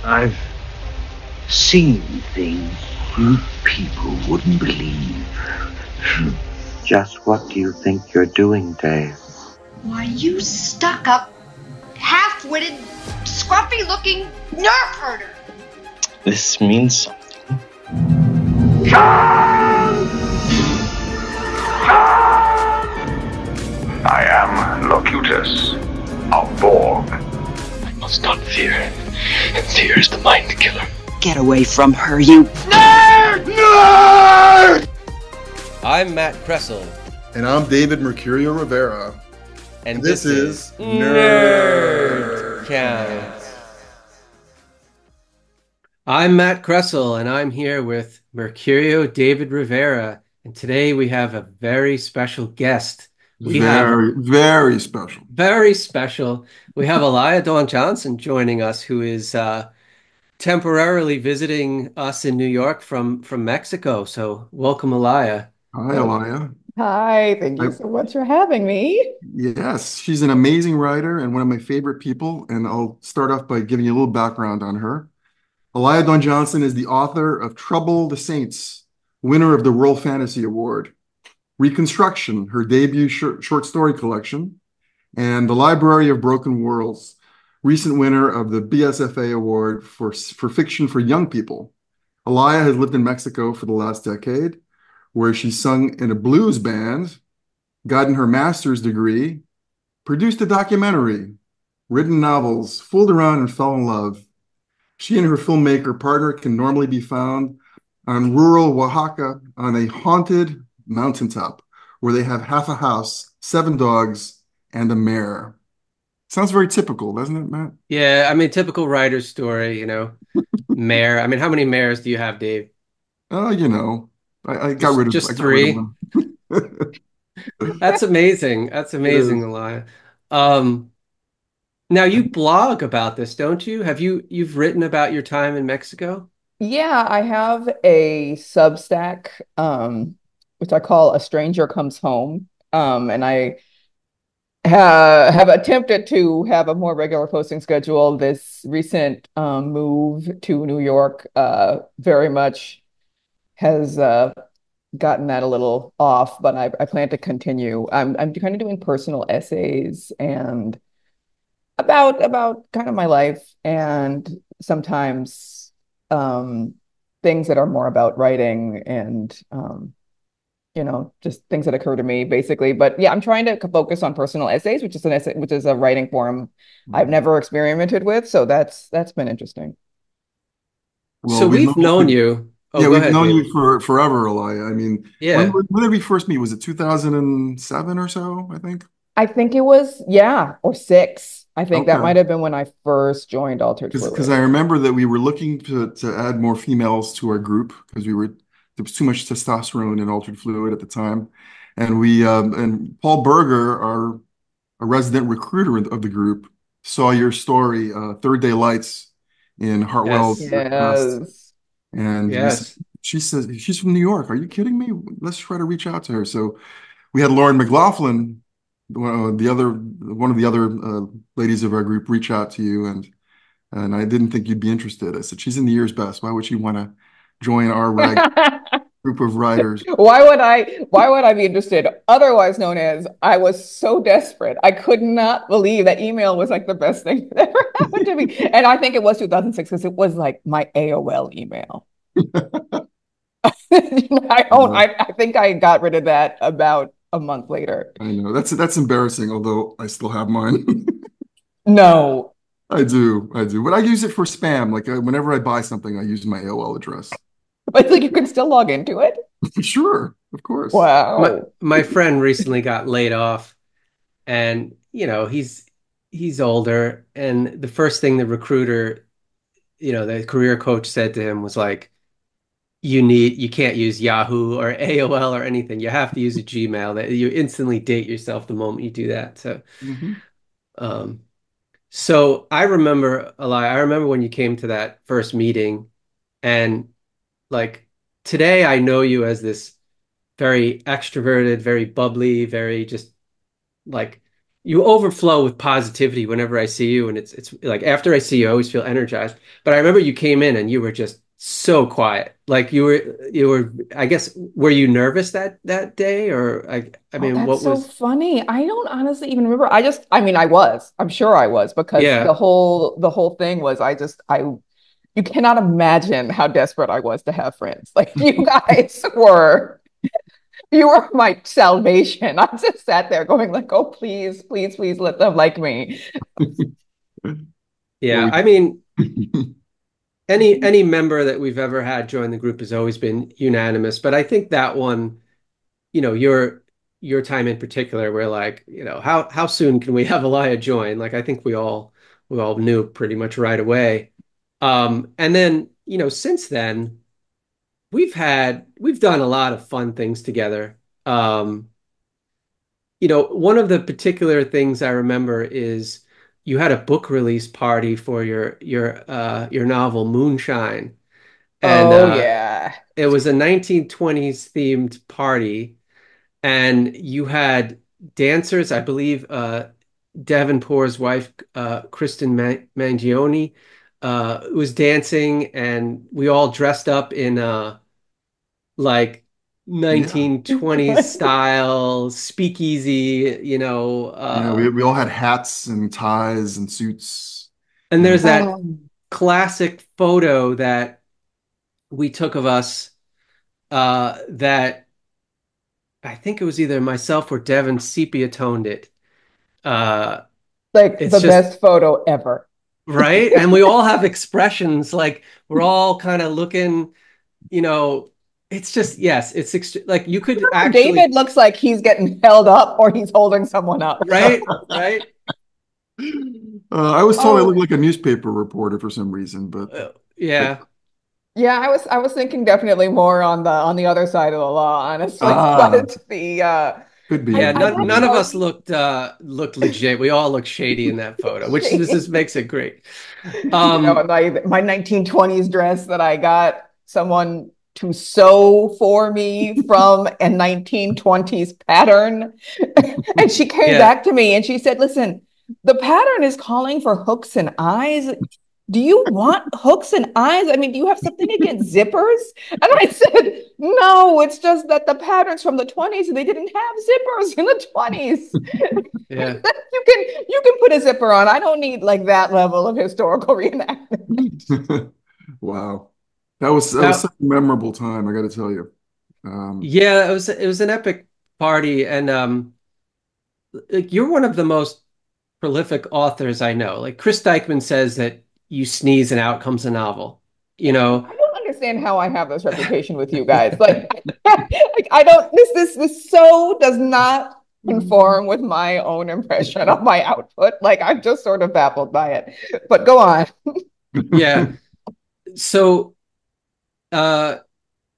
I've seen things you people wouldn't believe. Just what do you think you're doing, Dave? Why, you stuck-up, half-witted, scruffy-looking nerf herder. This means something. I am Locutus of Borg. I must not fear. And fear is the mind killer. Get away from her, you Nerd! Nerd! I'm Matt Kressel. And I'm David Mercurio Rivera. And this is Nerd Count. I'm Matt Kressel, and I'm here with Mercurio David Rivera. And today we have a very special guest. Very special. Very special. We have Alaya Dawn Johnson joining us, who is temporarily visiting us in New York from Mexico. So welcome, Alaya. Hi, Alaya. Hi, thank you so much for having me. Yes, she's an amazing writer and one of my favorite people. And I'll start off by giving you a little background on her. Alaya Dawn Johnson is the author of Trouble the Saints, winner of the World Fantasy Award, Reconstruction, her debut short story collection, and The Library of Broken Worlds, recent winner of the BSFA Award for fiction for young people. Alaya has lived in Mexico for the last decade, where she sung in a blues band, gotten her master's degree, produced a documentary, written novels, fooled around and fell in love. She and her filmmaker partner can normally be found on rural Oaxaca on a haunted mountaintop where they have half a house, 7 dogs, and a mare. Sounds very typical, doesn't it, Matt? Yeah, I mean, typical writer's story, mare. I mean, how many mares do you have, Dave? I got rid of just I got rid 3. of them. That's amazing. That's amazing, Alaya. Now you blog about this, don't you? You've written about your time in Mexico? Yeah, I have a Substack, which I call A Stranger Comes Home. And I have attempted to have a more regular posting schedule. This recent move to New York very much has gotten that a little off, but I plan to continue. I'm kind of doing personal essays and about kind of my life, and sometimes things that are more about writing and just things that occur to me basically. But yeah, I'm trying to focus on personal essays, which is a writing form I've never experimented with, so that's been interesting. Well, So we've known you. Oh, yeah, go we've ahead, known David. you for forever, Alaya. I mean, Yeah. when did we first meet? Was it 2007 or so, I think? I think it was, yeah, or 6. I think that Okay. might have been when I first joined Altered Because Fluid. I remember that we were looking to add more females to our group because there was too much testosterone in Altered Fluid at the time, and we and Paul Berger, a resident recruiter of the group, saw your story, Third Day Lights, in Hartwell Yes. Press, Yes. and Yes. she says she's from New York. Are you kidding me? Let's try to reach out to her. So we had Lauren McLaughlin, one of the other ladies of our group, reach out to you, and I didn't think you'd be interested. I said, she's in the year's best. Why would she want to join our group of writers? Why would I be interested? Otherwise known as I was so desperate. I could not believe that email was like the best thing that ever happened to me. And I think it was 2006 because it was like my AOL email. I think I got rid of that about a month later. I know that's embarrassing, although I still have mine. No. I do, but I use it for spam. Like whenever I buy something, I use my AOL address. But it's like you can still log into it. Sure, of course. Wow. My friend recently got laid off, and he's older, and the first thing the recruiter, the career coach said to him was like, you can't use Yahoo or AOL or anything. You have to use a Gmail. That you instantly date yourself the moment you do that. So Mhm. um so I remember a lot. I remember when you came to that first meeting, and like today I know you as this very extroverted, very bubbly, very just like you overflow with positivity whenever I see you, and it's like after I see you, I always feel energized. But I remember you came in and you were just so quiet. Like you were I guess were you nervous that day or I Oh, mean that's what so was funny. I don't honestly even remember. I mean, I was. I'm sure I was because yeah. the whole thing was you cannot imagine how desperate I was to have friends. Like you were my salvation. I just sat there going like, "Oh, please, please, please let them like me." Well, Yeah, I mean any member that we've ever had join the group has always been unanimous, but I think that one, your time in particular, we're like, how soon can we have Alaya join? Like I think we all knew pretty much right away. And then, since then we've done a lot of fun things together. One of the particular things I remember is you had a book release party for your novel Moonshine, and Oh yeah. it was a 1920s themed party, and you had dancers, I believe, Davenport's wife, Kristen Mangione, was dancing, and we all dressed up in like yeah, 1920s style speakeasy, yeah. We all had hats and ties and suits, and and there's that Um, classic photo that we took of us that I think it was either myself or Devin sepia toned it. Uh, like it's the just best photo ever. right. And we all have expressions like we're all kind of looking, you know, it's just, yes, like you could actually, David looks like he's getting held up or he's holding someone up. right, right. I was told I looked Oh, like a newspaper reporter for some reason, but Yeah. yeah, I was thinking definitely more on the other side of the law, honestly. ah, But the could be, Yeah, I could none be. of us definitely looked legit. We all look shady in that photo, which this shady. just makes it great. And my 1920s dress that I got someone to sew for me from a 1920s pattern. And she came Yeah, back to me and she said, "Listen, the pattern is calling for hooks and eyes. Do you want hooks and eyes? I mean, do you have something against zippers?" And I said, "No, it's just that the pattern's from the 20s and they didn't have zippers in the 20s. yeah. You can put a zipper on. I don't need like that level of historical reenactment." Wow, that was Now, such a memorable time, I got to tell you. Um, yeah, it was an epic party, and like you're one of the most prolific authors I know. Like Chris Dikeman says that you sneeze and out comes a novel. You know, I don't understand how I have this reputation with you guys. Like, like I don't. This so does not conform with my own impression of my output. Like I'm just sort of baffled by it. But go on. yeah. So, uh,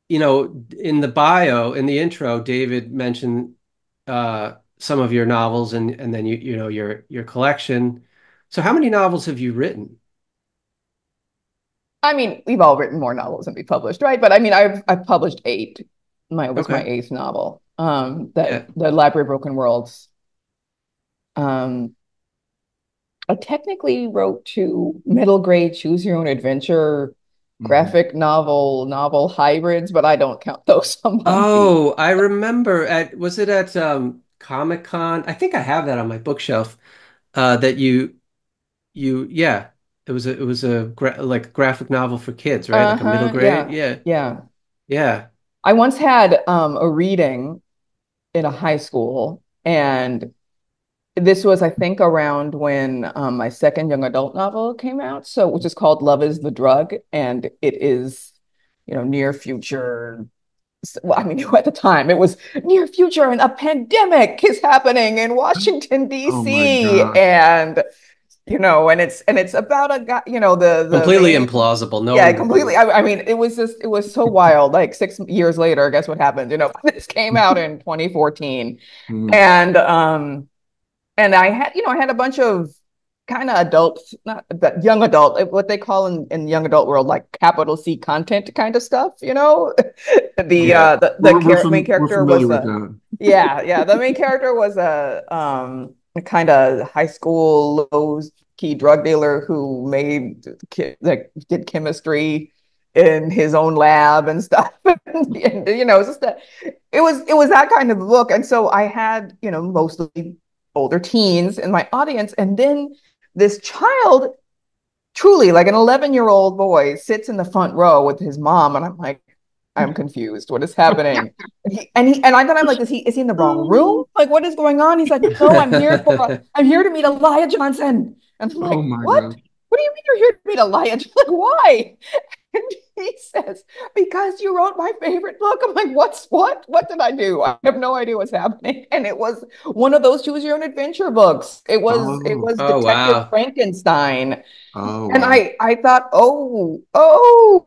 in the bio, in the intro, David mentioned some of your novels and then your collection. So how many novels have you written? I mean, we've all written more novels than we published, right? But I mean, I've published eight. My was my Okay. eighth novel. That Yeah. the Library of Broken Worlds. Um, I technically wrote two middle grade choose your own adventure mhm. graphic novel hybrids, but I don't count those among the. Oh, I remember was it at Comic-Con? I think I have that on my bookshelf. That yeah, it was a like graphic novel for kids, right? Like a middle Uh-huh, grade. yeah, Yeah. yeah. Yeah. I once had a reading in a high school, and this was, I think, around when my second young adult novel came out, so which is called Love is the Drug, and it is, near future. Well, I mean, at the time, it was near future, and a pandemic is happening in Washington, Oh my D.C., gosh. and it's about a guy, the Completely main. implausible. No Yeah, one would completely. believe. I mean, it was so wild. Like 6 years later, guess what happened? This came out in 2014, Mhm. and I had a bunch of kind of adults, not that young adult, what they call in young adult world, like capital C content kind of stuff. The Yeah. uh the, the char main We're character familiar was with a that. yeah, yeah. The main character was kind of high school low key drug dealer who did chemistry in his own lab and stuff. And, it's just that it was that kind of book. And so I had, mostly older teens in my audience. And then this child, truly like an 11-year-old boy, sits in the front row with his mom. And I'm like, I'm confused. What is happening? And I thought, I'm like, is he in the wrong room? Like, what is going on? He's like, no, I'm here to meet Alaya Johnson. And I'm like, Oh my what? God. What do you mean you're here to meet Alaya? Like, why? And he says, because you wrote my favorite book. I'm like, what did I do? I have no idea what's happening. And it was one of those choose your own adventure books. It Oh, was Oh, Detective wow. Frankenstein. oh And wow. I thought,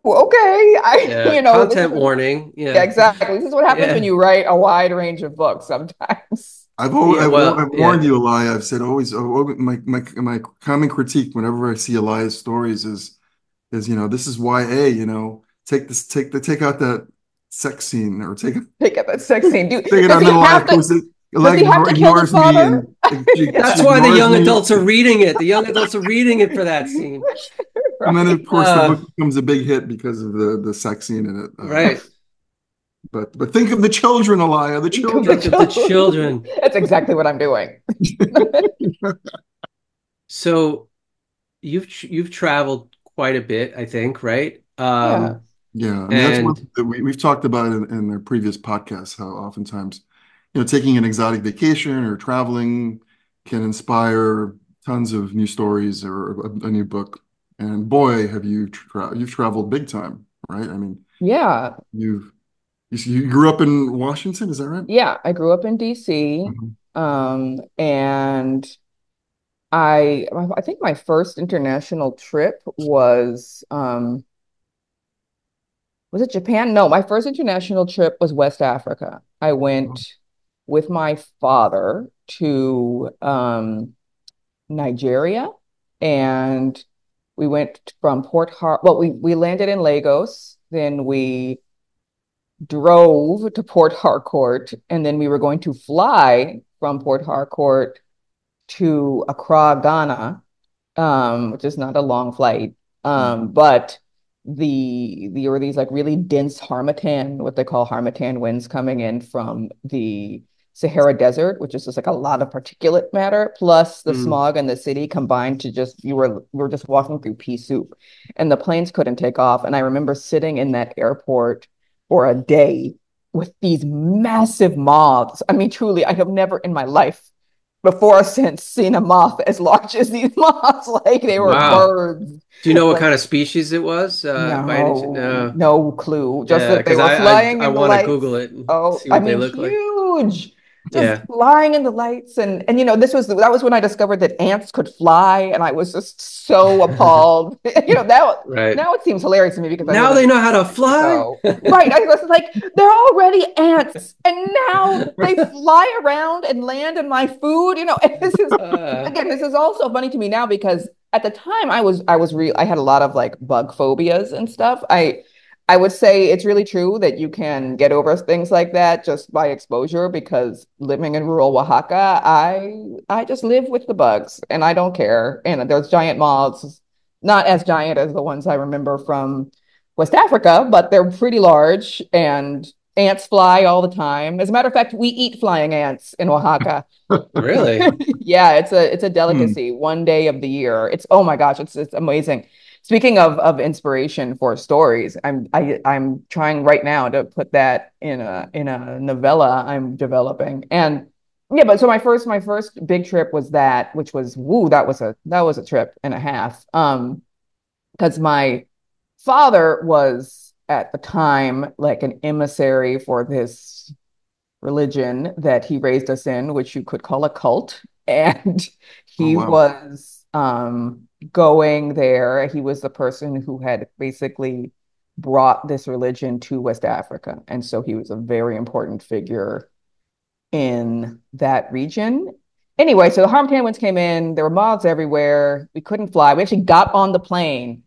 okay. Yeah. This is Content warning. yeah, Yeah. exactly. This is what happens when Yeah. you write a wide range of books sometimes. Yeah. Well, I've yeah. warned you, Elia. I've said always, my common critique whenever I see Elia's stories is this is YA, take out that sex scene, or Pick up that sex scene. take it Does out. And he then Elia have to goes, does Elia he have to kill the ignores me, father? and she That's why the ignores young me. adults are reading it. The young adults are reading it for that scene. And then, of Right. course, the book becomes a big hit because of the sex scene in it. Right. But think of the children, Elia, the children. Think of the children. That's exactly what I'm doing. So you've traveled quite a bit, I think, right? Yeah. Yeah, I mean that's one And thing that we've talked about in their previous podcasts. How oftentimes, taking an exotic vacation or traveling can inspire tons of new stories or a new book. And boy, have you've traveled big time, right? I mean, Yeah. you've you grew up in Washington, is that right? Yeah. I grew up in DC. Mhm. And I think my first international trip was it Japan? No, my first international trip was West Africa. I went with my father to Nigeria, and we went from Port Har. Well, we landed in Lagos, then we drove to Port Harcourt, and then we were going to fly from Port Harcourt to Accra, Ghana, which is not a long flight. But there were these like really dense harmattan, what they call harmattan winds coming in from the Sahara Desert, which is just like a lot of particulate matter, plus the mm, smog in the city combined to just we were just walking through pea soup, and the planes couldn't take off. And I remember sitting in that airport for a day with these massive moths. I mean, truly, I have never in my life before or since seen a moth as large as these moths. Like they were wow. birds. Do you know what Like kind of species it was? By any chance? No. no clue. Just Yeah, that they because were flying I in the want to lights. Google it and Oh, see I what they mean, look like. huge. Just Yeah. flying in the lights, and that was when I discovered that ants could fly, and I was just so appalled. Right. Now it seems hilarious to me because I live Now in they know how to fly. Mexico. Right. I was like, they're already ants, and now they fly around and land in my food. And Uh, this is also funny to me now because at the time I had a lot of like bug phobias and stuff. I would say it's really true that you can get over things like that just by exposure because living in rural Oaxaca, I just live with the bugs and I don't care. And there's giant moths, not as giant as the ones I remember from West Africa, but they're pretty large and ants fly all the time. As a matter of fact, we eat flying ants in Oaxaca. really? Yeah, it's a Hmm. delicacy one day of the year. It's oh my gosh, it's amazing. Speaking of inspiration for stories, I'm trying right now to put that in a novella I'm developing. And yeah, but so my first big trip was that, which was woo, that was a trip and a half. Because my father was at the time like an emissary for this religion that he raised us in, which you could call a cult. And Oh he wow. was going there. He was the person who had basically brought this religion to West Africa. And so he was a very important figure in that region. Anyway, so the harmattan winds came in. There were moths everywhere. We couldn't fly. We actually got on the plane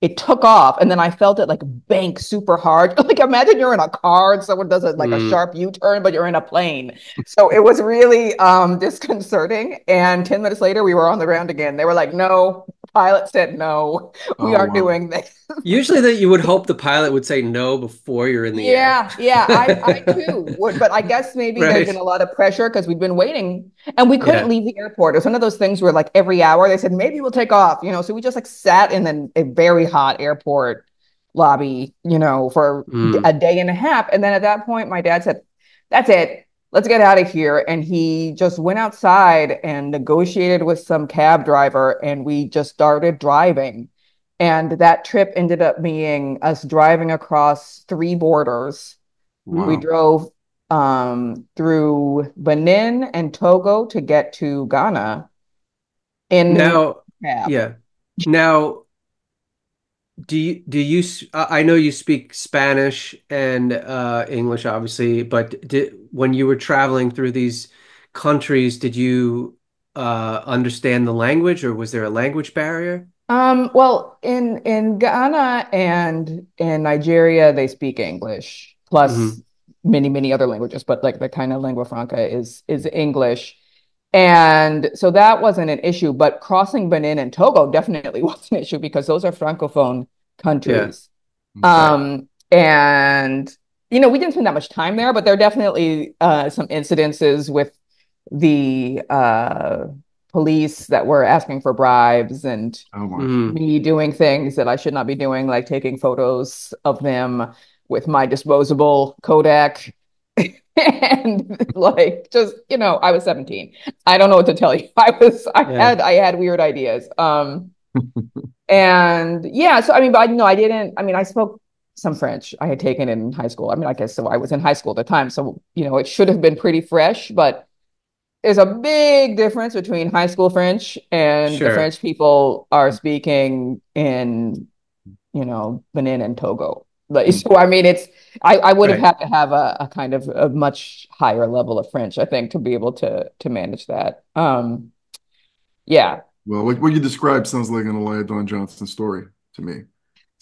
it took off, and then I felt it like bank super hard. Like imagine you're in a car and someone does it like a sharp U-turn, but you're in a plane. So it was really disconcerting. And 10 minutes later, we were on the ground again. They were like, "No." The pilot said, "No, we Oh aren't wow. doing this." Usually that you would hope the pilot would say no before you're in the air. Yeah, yeah, I too would, but I guess maybe there'd been Right. a lot of pressure because we'd been waiting and we couldn't Yeah. leave the airport. It was one of those things where like every hour they said maybe we'll take off, so we just like sat in a very hot airport lobby, for a Mm. day and a half. And then at that point, my dad said, "That's it. Let's get out of here." And he just went outside and negotiated with some cab driver, and we just started driving. And that trip ended up being us driving across three borders. We Wow. drove through Benin and Togo to get to Ghana in Now, cab. yeah. Now, I know you speak Spanish and English, obviously, but when you were traveling through these countries, did you understand the language, or was there a language barrier? Well, in Ghana and in Nigeria, they speak English plus Hmm. many, many other languages, but like the kind of lingua franca is English. And so that wasn't an issue, but crossing Benin and Togo definitely was an issue because those are francophone Yeah, countries. Okay. And we didn't spend that much time there, but there are definitely some incidences with the police that were asking for bribes and Oh my. mm, me doing things that I should not be doing, like taking photos of them with my disposable Kodak. And like just, I was 17. I don't know what to tell you. yeah, I had weird ideas. And yeah, so I mean, but no, I didn't. I mean, I spoke some French I had taken in high school. I mean, I guess so. I was in high school at the time, so it should have been pretty fresh, but there's a big difference between high school French and the sure, French people are speaking in, Benin and Togo. Like, so I mean, I would have right. had to have a kind of a much higher level of French, I think, to be able to manage that. Yeah. Well, what you described sounds like an Alaya Dawn Johnson story to me,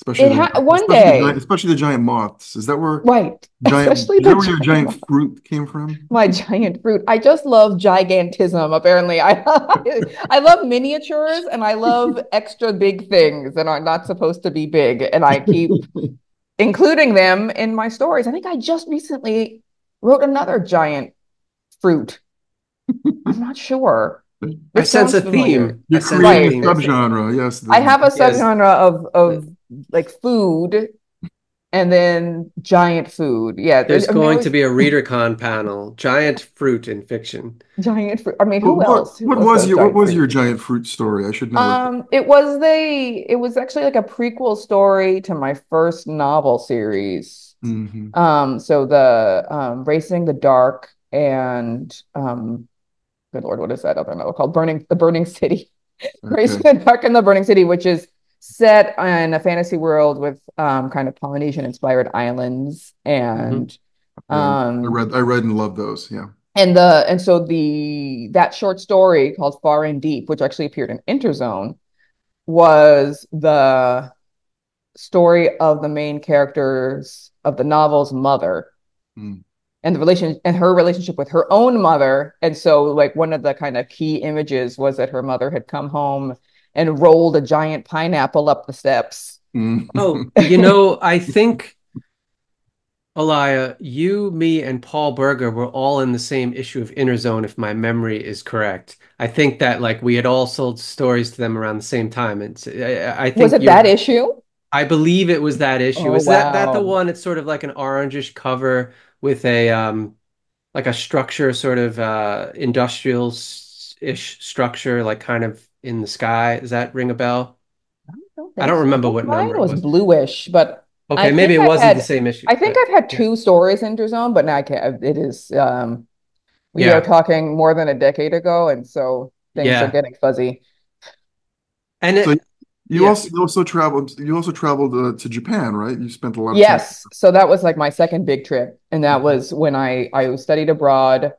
One day, especially the giant moths. right, especially Is that the where your giant giant fruit came from? my giant fruit. I just love gigantism, apparently. I love miniatures and I love extra big things that are not supposed to be big. And I keep including them in my stories. I think I just recently wrote another giant fruit. I'm not sure. I This sense sounds a familiar. theme. I You're sense a creating a Right. theme. subgenre. Yes. I have a Yes, subgenre of like food and then giant food. Yeah. there's I mean, going to be a ReaderCon panel, giant fruit in fiction. giant fruit. I mean, What, who what else? Who what else was does what giant was fruit? your giant fruit story? I should know it. It was actually like a prequel story to my first novel series. Hmm. So the Racing the Dark and good Lord, what is that other novel called? The Burning City. Racing Okay. the Dark and the Burning City, which is set in a fantasy world with kind of Polynesian inspired islands Hmm. Yeah, um I read and loved those. Yeah. and so the that short story called Far and Deep, which actually appeared in Interzone, was the story of the main characters of the novel's mother Mm. and her relationship with her own mother. And so like one of the kind of key images was that her mother had come home and rolled a giant pineapple up the steps. Mm. Oh, I think Alaya, you, me, and Paul Berger were all in the same issue of Inner Zone, if my memory is correct. I think that like we had all sold stories to them around the same time. I Was think it you're that issue? I believe it was that issue. Oh, Is that the wow. one? It's sort of like an orangish cover with a like a structure, sort of industrial-ish structure, like kind of in the sky. Does that ring a bell? I don't I think don't so. I remember think what mine number it was was. bluish, but I Okay, maybe think it I've wasn't the had same issue, I think but I've had yeah. two stories in Interzone, but now I can't. It is we are Yeah. talking more than a decade ago, and so things are Yeah. getting fuzzy. And So it yeah. you also traveled to Japan, right? You spent a lot of time. Yes, so that was like my second big trip, and that was when I studied abroad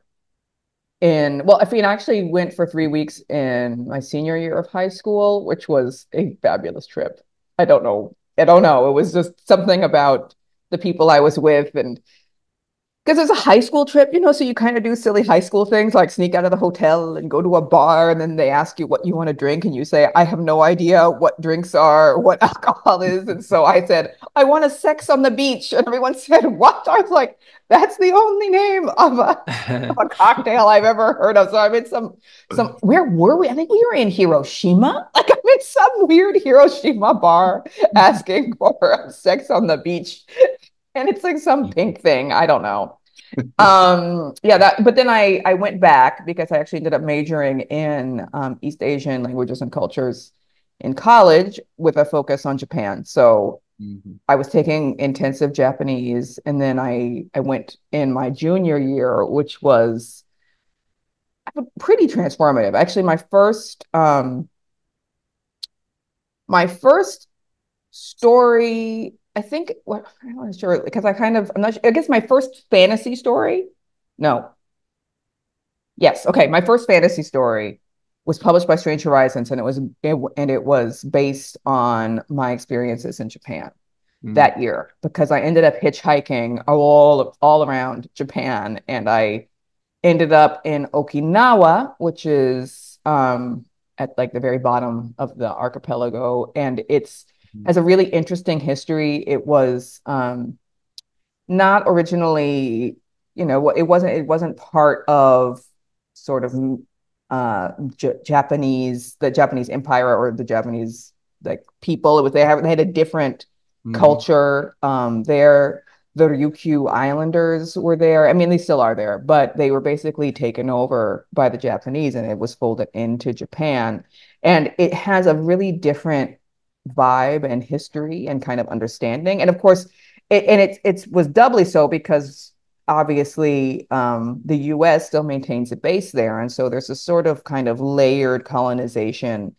I mean, I actually went for 3 weeks in my senior year of high school, which was a fabulous trip. I don't know I don't know. It was just something about the people I was with, and because it's a high school trip, so you kind of do silly high school things like sneak out of the hotel and go to a bar, and then they ask you what you want to drink, and you say, I have no idea what drinks are, what alcohol is. And so I said, I want a sex on the beach. And everyone said, what? I was like, that's the only name of a cocktail I've ever heard of. So I'm in where were we? I think we were in Hiroshima. Like I'm in some weird Hiroshima bar asking for sex on the beach. And it's like some pink thing. I don't know. But then I went back because I actually ended up majoring in East Asian languages and cultures in college with a focus on Japan. So I was taking intensive Japanese, and then I went in my junior year, which was pretty transformative. Actually, my first story, I think, I'm not sure, because I'm not sure, I guess my first fantasy story, no. Yes, okay, my first fantasy story was published by Strange Horizons, and it was based on my experiences in Japan that year, because I ended up hitchhiking all around Japan, and I ended up in Okinawa, which is at like the very bottom of the archipelago, and it's has a really interesting history. It was not originally, it wasn't part of sort of the Japanese empire or the Japanese like people. They had a different culture there. The Ryukyu Islanders were there. I mean, they still are there, but they were basically taken over by the Japanese, and it was folded into Japan. And it has a really different vibe and history and kind of understanding. And of course, it was doubly so because obviously the US still maintains a base there. And so there's a sort of kind of layered colonization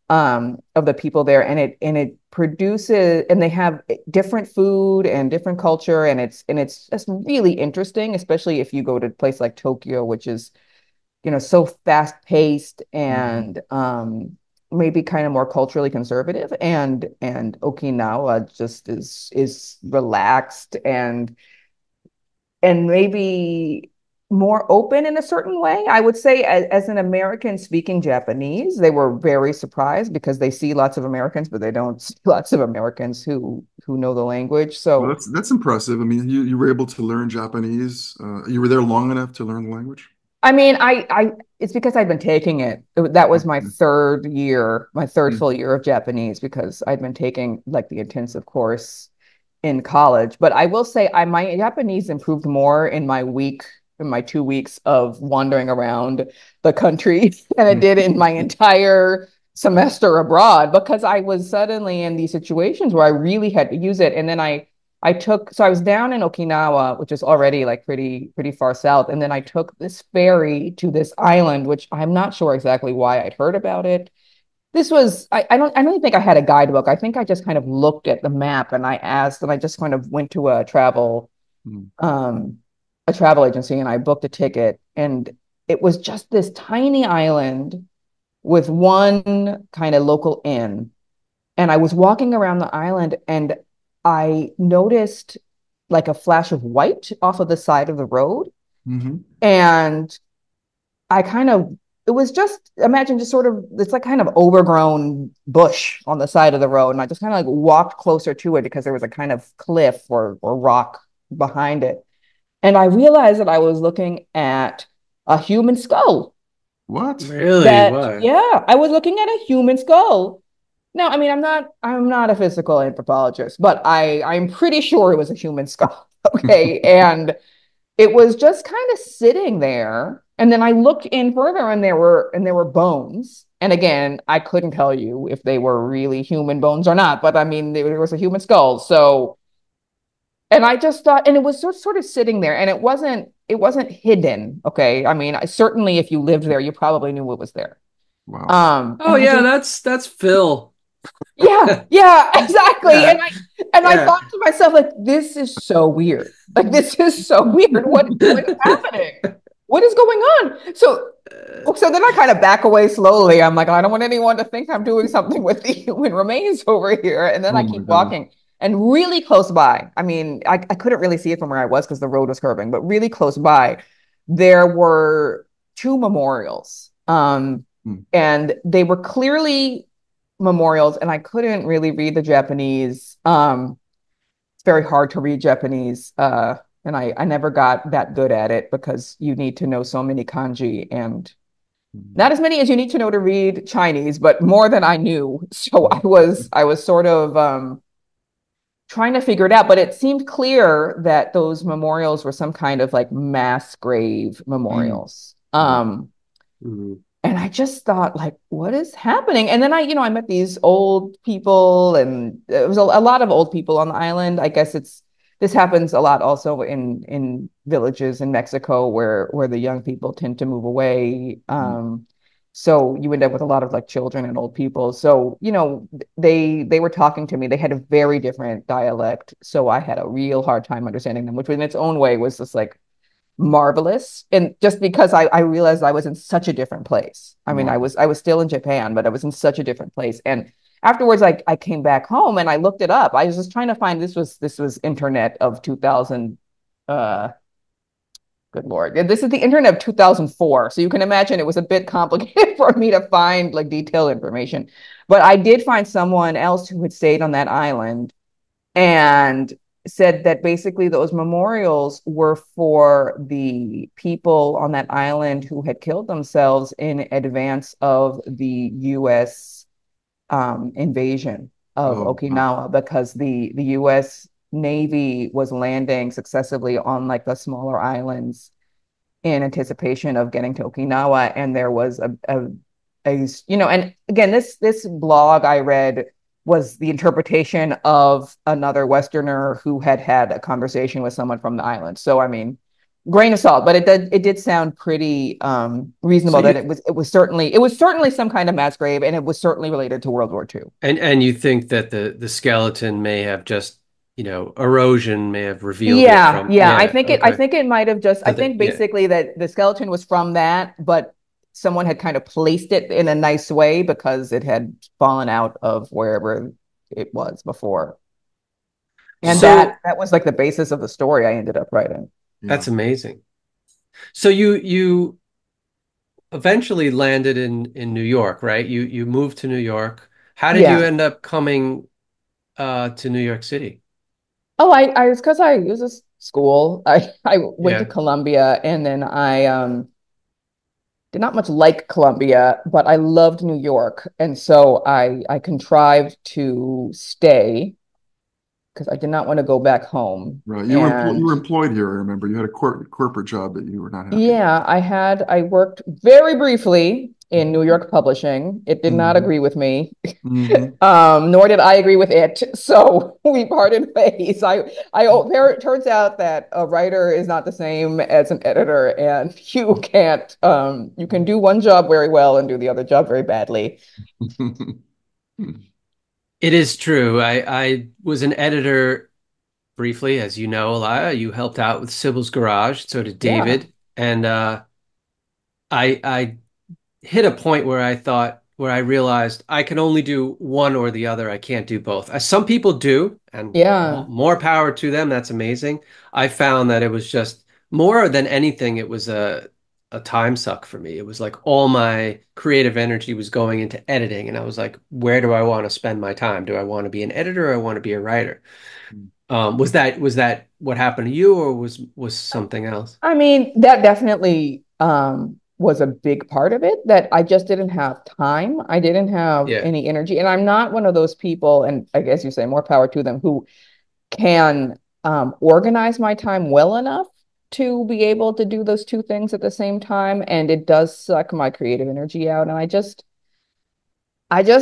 of the people there, and it produces, and they have different food and different culture, and it's just really interesting, especially if you go to a place like Tokyo, which is so fast paced and maybe kind of more culturally conservative, and Okinawa just is relaxed and maybe more open in a certain way. I would say as an American speaking Japanese, they were very surprised because they see lots of Americans, but they don't see lots of Americans who know the language. So well, that's impressive. I mean, you were able to learn Japanese. You were there long enough to learn the language? I mean, I it's because I'd been taking it. That was my third full year of Japanese, because I'd been taking like the intensive course in college. But I will say my Japanese improved more in my 2 weeks of wandering around the country than it did in my entire semester abroad, because I was suddenly in these situations where I really had to use it. And then I was down in Okinawa, which is already like pretty far south. And then I took this ferry to this island, which I'm not sure exactly why I'd heard about it. This was, I don't even think I had a guidebook. I think I just kind of looked at the map and I asked, and I just kind of went to a travel agency, and I booked a ticket, and it was just this tiny island with one kind of local inn. And I was walking around the island, and I noticed like a flash of white off of the side of the road. And it was just, imagine just sort of, it's like kind of overgrown bush on the side of the road. And I just kind of like walked closer to it because there was a kind of cliff or rock behind it. And I realized that I was looking at a human skull. What? Really? What? Yeah, I was looking at a human skull. Now, I mean, I'm not a physical anthropologist, but I'm pretty sure it was a human skull. Okay. And it was just kind of sitting there. And then I looked in further, and there were bones. And again, I couldn't tell you if they were really human bones or not, but I mean, there was a human skull. So, and I just thought, and it was sort of sitting there, and it wasn't hidden. Okay. I mean, certainly if you lived there, you probably knew what was there. Wow. Oh yeah, that's Phil. Yeah, exactly. Yeah. I thought to myself, like, this is so weird. Like, this is so weird. What is happening? what is going on? So then I kind of back away slowly. I'm like, I don't want anyone to think I'm doing something with the human remains over here. And then Oh I my keep God. walking, and really close by. I mean, I couldn't really see it from where I was because the road was curving, but really close by, there were two memorials. Hmm. And they were clearly memorials, and I couldn't really read the Japanese. It's very hard to read Japanese. And I never got that good at it because you need to know so many kanji, and not as many as you need to know to read Chinese, but more than I knew. So I was sort of trying to figure it out, but it seemed clear that those memorials were some kind of like mass grave Mm. memorials. Right. Mhm. And I just thought, like, what is happening? And then I met these old people, and it was a lot of old people on the island. I guess this happens a lot also in villages in Mexico where the young people tend to move away. So you end up with a lot of like children and old people. So, they were talking to me. They had a very different dialect. So I had a real hard time understanding them, which in its own way was just like marvelous. And just because I realized I was in such a different place. I mean, I Wow. was still in Japan, but I was in such a different place. And afterwards, I came back home and I looked it up. I was just trying to find, this was internet of 2000. Good Lord. This is the internet of 2004. So you can imagine it was a bit complicated for me to find like detailed information. But I did find someone else who had stayed on that island and said that basically those memorials were for the people on that island who had killed themselves in advance of the US invasion of Oh, wow. Okinawa, because the US Navy was landing successively on like the smaller islands in anticipation of getting to Okinawa. And there was and again, this blog I read was the interpretation of another Westerner who had a conversation with someone from the island. So I mean, grain of salt, but it did sound pretty So reasonable that you it was certainly some kind of mass grave, and it was certainly related to World War II. and you think that the skeleton may have just, erosion may have revealed it Yeah, from, yeah. I yeah, think it I okay. think it might have just I So that, think yeah. basically that the skeleton was from that, but someone had kind of placed it in a nice way because it had fallen out of wherever it was before. And that So that was like the basis of the story I ended up writing. Yeah. that's amazing. So you eventually landed in New York, right? You moved to New York. How did you Yeah. end up coming to New York City? Oh, I was because I was a school. I went to Yeah. Columbia, and then I did not much like Columbia, but I loved New York. And so I contrived to stay because I did not want to go back home. Right. You And were employed here, I remember. You had a corporate job that you were not happy with. yeah, I worked very briefly in New York publishing. It did not Hmm. agree with me. Hmm. Nor did I agree with it. So we parted ways. There it turns out that a writer is not the same as an editor, and you can do one job very well and do the other job very badly. It is true. I was an editor briefly, as you know, Alaya. You helped out with Sybil's Garage, so did Yeah. David. And I hit a point where I realized I can only do one or the other. I can't do both. Some people do, and Yeah. more power to them. That's amazing. I found that it was just more than anything, it was a time suck for me. It was like all my creative energy was going into editing, and I was like, where do I want to spend my time? Do I want to be an editor or I want to be a writer? Was that what happened to you, or was something else? I mean, that definitely was a big part of it, that I just didn't have time. I didn't have Yeah. any energy. And I'm not one of those people, and I guess you say more power to them, who can organize my time well enough to be able to do those two things at the same time. And it does suck my creative energy out. And I just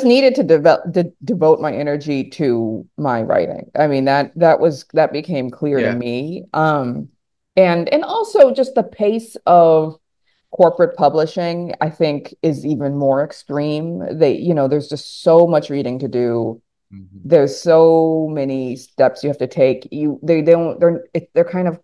needed to devote my energy to my writing. I mean, that became clear to Yeah. me. And also just the pace of corporate publishing, I think, is even more extreme. There's just so much reading to do. Mhm. There's so many steps you have to take. They're kind of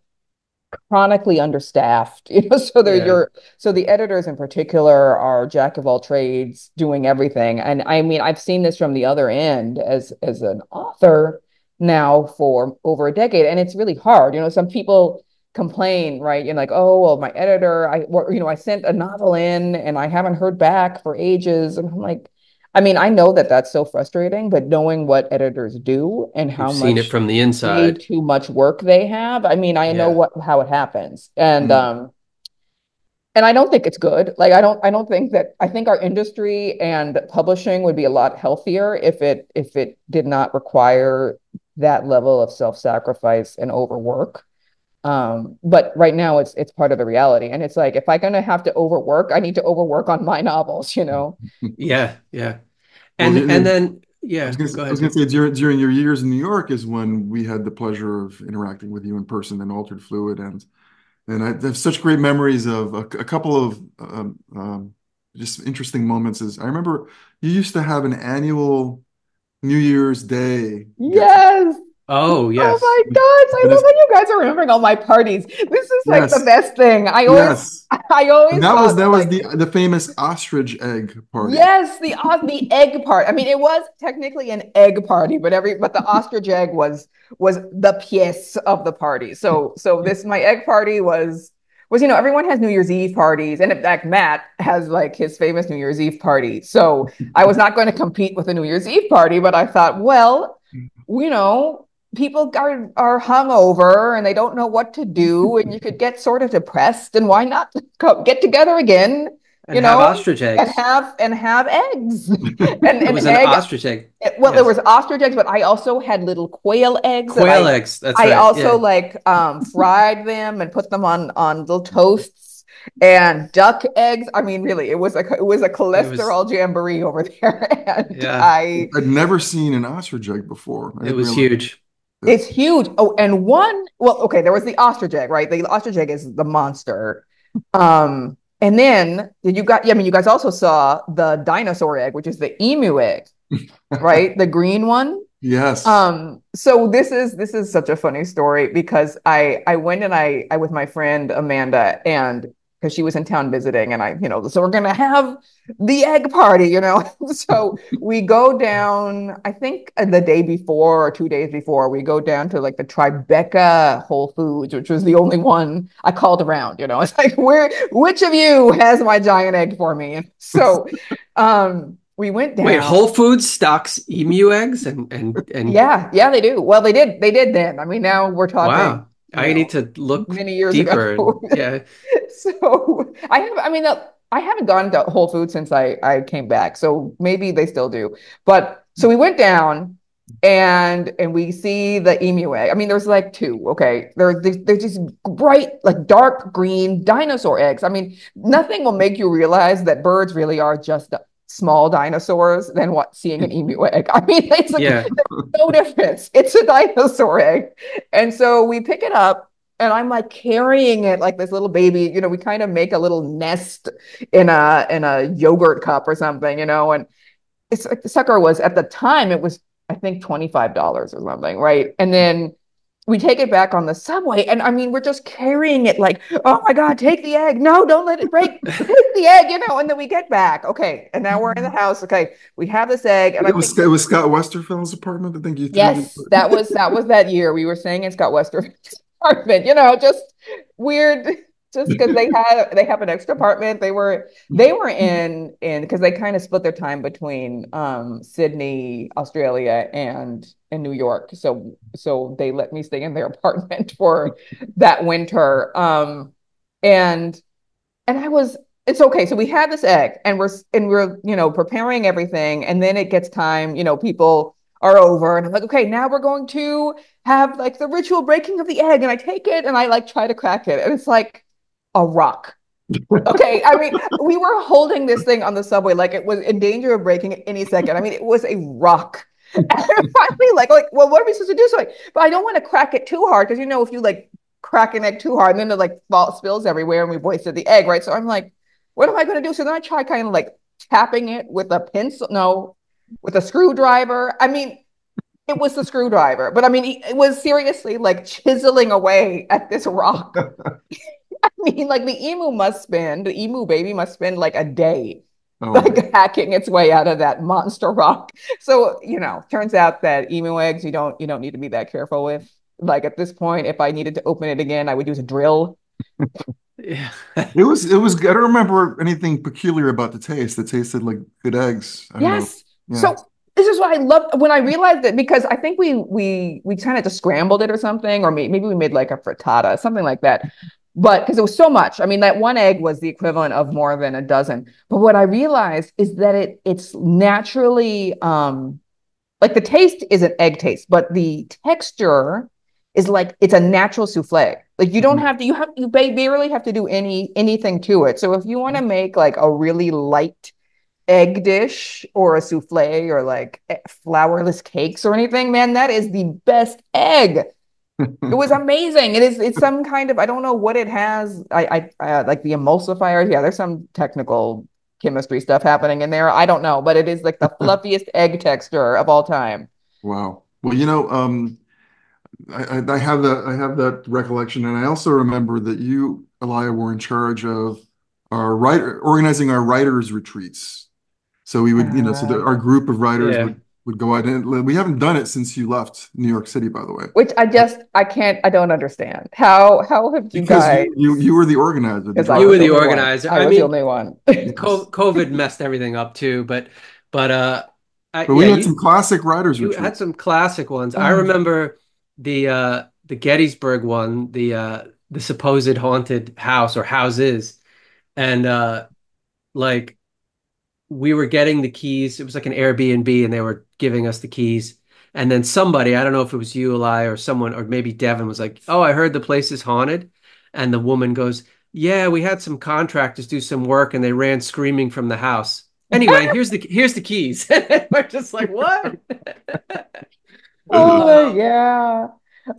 chronically understaffed, so Yeah. so the editors in particular are jack of all trades doing everything. And I mean, I've seen this from the other end as an author now for over a decade, and it's really hard. Some people complain, right? Like, oh, well, my editor, I sent a novel in and I haven't heard back for ages. And I'm like, I mean, I know that that's so frustrating, but knowing what editors do and how You've seen it much from the way inside. too much work they have. I mean, I Yeah. know how it happens. And Mm. and I don't think it's good. Like I don't think that I think our industry and publishing would be a lot healthier if it did not require that level of self-sacrifice and overwork. But right now it's part of the reality. And it's like if I'm gonna have to overwork, I need to overwork on my novels. Yeah. Yeah. Well, And then I was yeah, gonna, go I was ahead. gonna say during your years in New York is when we had the pleasure of interacting with you in person and Altered Fluid, and I have such great memories of a couple of just interesting moments. Is I remember you used to have an annual New Year's Day get together. Yes. Oh, Oh yes. my gosh, I And love it's, when you guys are remembering all my parties. This is like the yes, best thing. I always yes. I And always that was thought that that was like the famous ostrich egg party. yes, the egg part. I mean, it was technically an egg party, but the ostrich egg was the pièce of the party. So this my egg party was everyone has New Year's Eve parties, and in fact Matt has like his famous New Year's Eve party. So I was not going to compete with a New Year's Eve party, but I thought, well, you know, people are hungover and they don't know what to do, and you could get sort of depressed, and why not get together again, And you have know, ostrich and eggs. have eggs, and It an was an egg. ostrich egg. Well, there Yes. was ostrich eggs, but I also had little quail eggs that Quail eggs. That's I right. also Yeah. like fried them and put them on little toasts, and duck eggs. I mean, really, it was a It was, cholesterol jamboree over there, and yeah, I I'd never seen an ostrich egg before. I it didn't was realize huge. that. it's huge. Oh, and well, okay, there was the ostrich egg, right? The ostrich egg is the monster. And then I mean, you guys also saw the dinosaur egg, which is the emu egg, right? The green one. Yes. So this is such a funny story because I went and I with my friend Amanda, and because she was in town visiting, and so we're gonna have the egg party. So we go down, I think the day before or 2 days before, we go down to like the Tribeca Whole Foods, which was the only one I called around. It's like, which of you has my giant egg for me? And so we went Wait, down. Whole Foods stocks emu eggs and Yeah, they do. Well, they did then. I mean, now we're talking, wow. I need to look many years deeper and ago. yeah. So I mean, I haven't gone to Whole Foods since I came back. So maybe they still do. But so we went down and we see the emu egg. I mean, there's like two. Okay, they're just bright, like dark green dinosaur eggs. I mean, nothing will make you realize that birds really are just small dinosaurs than what seeing an emu egg. I mean, it's like Yeah. there's no difference. It's a dinosaur egg. And so we pick it up, and I'm like carrying it like this little baby. We kind of make a little nest in a yogurt cup or something, and it's like the sucker was at the time, it was I think $25 or something, right? And then we take it back on the subway, and I mean, we're just carrying it like, oh my God, take the egg. No, don't let it break. Take the egg, and then we get back. Okay. And now we're in the house. Okay. We have this egg. And I think, It was Scott Westerfeld's apartment. I think you threw it. yes, that was that year. We were staying in Scott Wester's apartment, just weird, just because they have an extra apartment. They were in because they kind of split their time between Sydney, Australia, and New York. So they let me stay in their apartment for that winter. And it's okay. So we had this egg, and we're preparing everything, and then it gets time. People are over, and I'm like, okay, now we're going to have like the ritual breaking of the egg, and I take it and I like try to crack it, and it's like a rock. Okay, I mean, we were holding this thing on the subway like it was in danger of breaking at any second. I mean, it was a rock. And finally, well, what are we supposed to do? But I don't want to crack it too hard because if you like crack an egg too hard, and then it like spills everywhere, and we've wasted the egg, right? So I'm like, what am I going to do? So then I try kind of like tapping it with a pencil, no, with a screwdriver. I mean, it was the screwdriver. But I mean, it was seriously like chiseling away at this rock. I mean, like the emu baby must spend like a day Oh my. like hacking its way out of that monster rock. So, turns out that emu eggs you don't need to be that careful with. Like at this point, if I needed to open it again, I would use a drill. Yeah. It was. I don't remember anything peculiar about the taste. It tasted like good eggs. I don't know. Yes. Yeah. So this is what I love when I realized it because I think we kind of just scrambled it or something, or maybe we made like a frittata, something like that. But because it was so much, I mean, that one egg was the equivalent of more than a dozen. But what I realized is that it's naturally like the taste is an egg taste, but the texture is like it's a natural souffle. Like you don't Mhm. have to you barely have to do anything to it. So if you want to make like a really light egg dish or a souffle or like flourless cakes or anything, man, that is the best egg. It was amazing. It's some kind of I don't know what it has. I like the emulsifiers. Yeah, there's some technical chemistry stuff happening in there. I don't know, but it is like the fluffiest egg texture of all time. Wow. Well, I have that recollection, and I also remember that you, Alaya, were in charge of organizing our writers' retreats. So we would, our Yes. group of writers Yeah. would go out, and we haven't done it since you left New York City, by the way, Which I don't understand. How have you because guys? you were the organizer, the Because I You was were the the director. only one. organizer. I I was the mean, only one. Yes. COVID messed everything up too, but But yeah, we had some classic writers' you had retreats. some classic ones. I Oh. remember the Gettysburg one, the supposed haunted house or houses, and like we were getting the keys. It was like an Airbnb, and they were giving us the keys. And then somebody, I don't know if it was you, Eli, or someone, or maybe Devin was like, "Oh, I heard the place is haunted." And the woman goes, "Yeah, we had some contractors do some work, and they ran screaming from the house. Anyway, here's the keys." We're just like, "What?" Oh Um, yeah.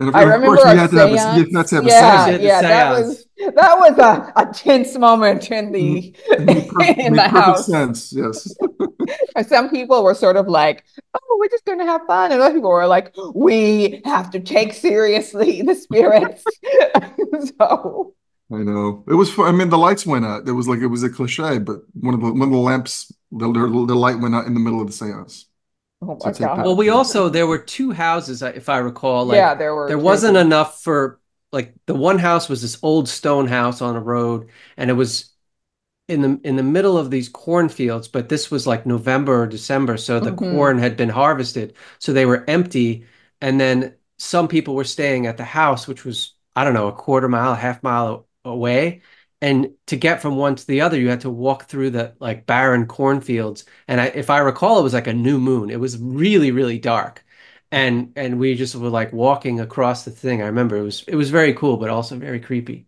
And I of course, remember we a had to have you had to seance. have a of course, you Yeah, had seance. the yeah, seance. that was a tense moment in Mm, the It in made the perfect house. sense. Yes. And some people were sort of like, "Oh, we're just going to have fun," and other people were like, "We have to take seriously the spirits." So, I know. It was fun. I mean, the lights went out. It was a cliche, but one of the lamps, the light went out in the middle of the seance. oh So my take God. Well, that. there were two houses, if I recall. Yeah, Like there were there wasn't two. enough for like the one house was this old stone house on a road, and it was in the middle of these cornfields, but this was like November or December, so the Hmm. corn had been harvested, so they were empty. And then some people were staying at the house, which was, I don't know, a quarter mile, a half mile away. And to get from one to the other, you had to walk through the like barren cornfields. And if I recall, it was like a new moon. It was really, really dark. And we just were like walking across the thing. I remember it was very cool, but also very creepy.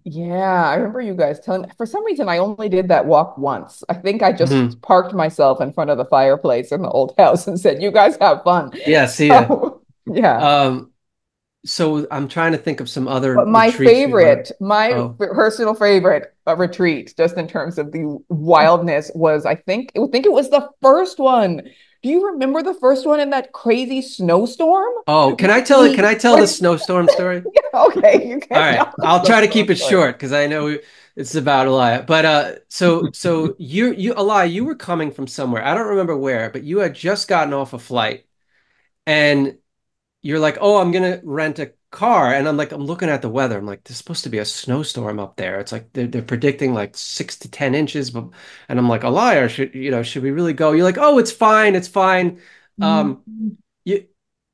Yeah, I remember you guys telling me. For some reason, I only did that walk once. I think I just Mhm. parked myself in front of the fireplace in the old house and said, "You guys have fun." Yeah, see ya. So, yeah. Um, So I'm trying to think of some other But retreats we went. my Oh, personal favorite retreat, just in terms of the wildness, was I think it was the first one. Do you remember the first one in that crazy snowstorm? oh, can I With tell it? Can the I tell the with snowstorm story? okay, you All can right, tell the I'll try to snowstorm keep it story. short because I know it's about Alaya. But so you Alaya, you were coming from somewhere. I don't remember where, but you had just gotten off a flight, and you're like, oh, I'm gonna rent a car. And I'm like, I'm looking at the weather. I'm like, there's supposed to be a snowstorm up there. It's like they're predicting like 6 to 10 inches. But and I'm like, Elia, should we really go? You're like, oh, it's fine, it's fine. Um, you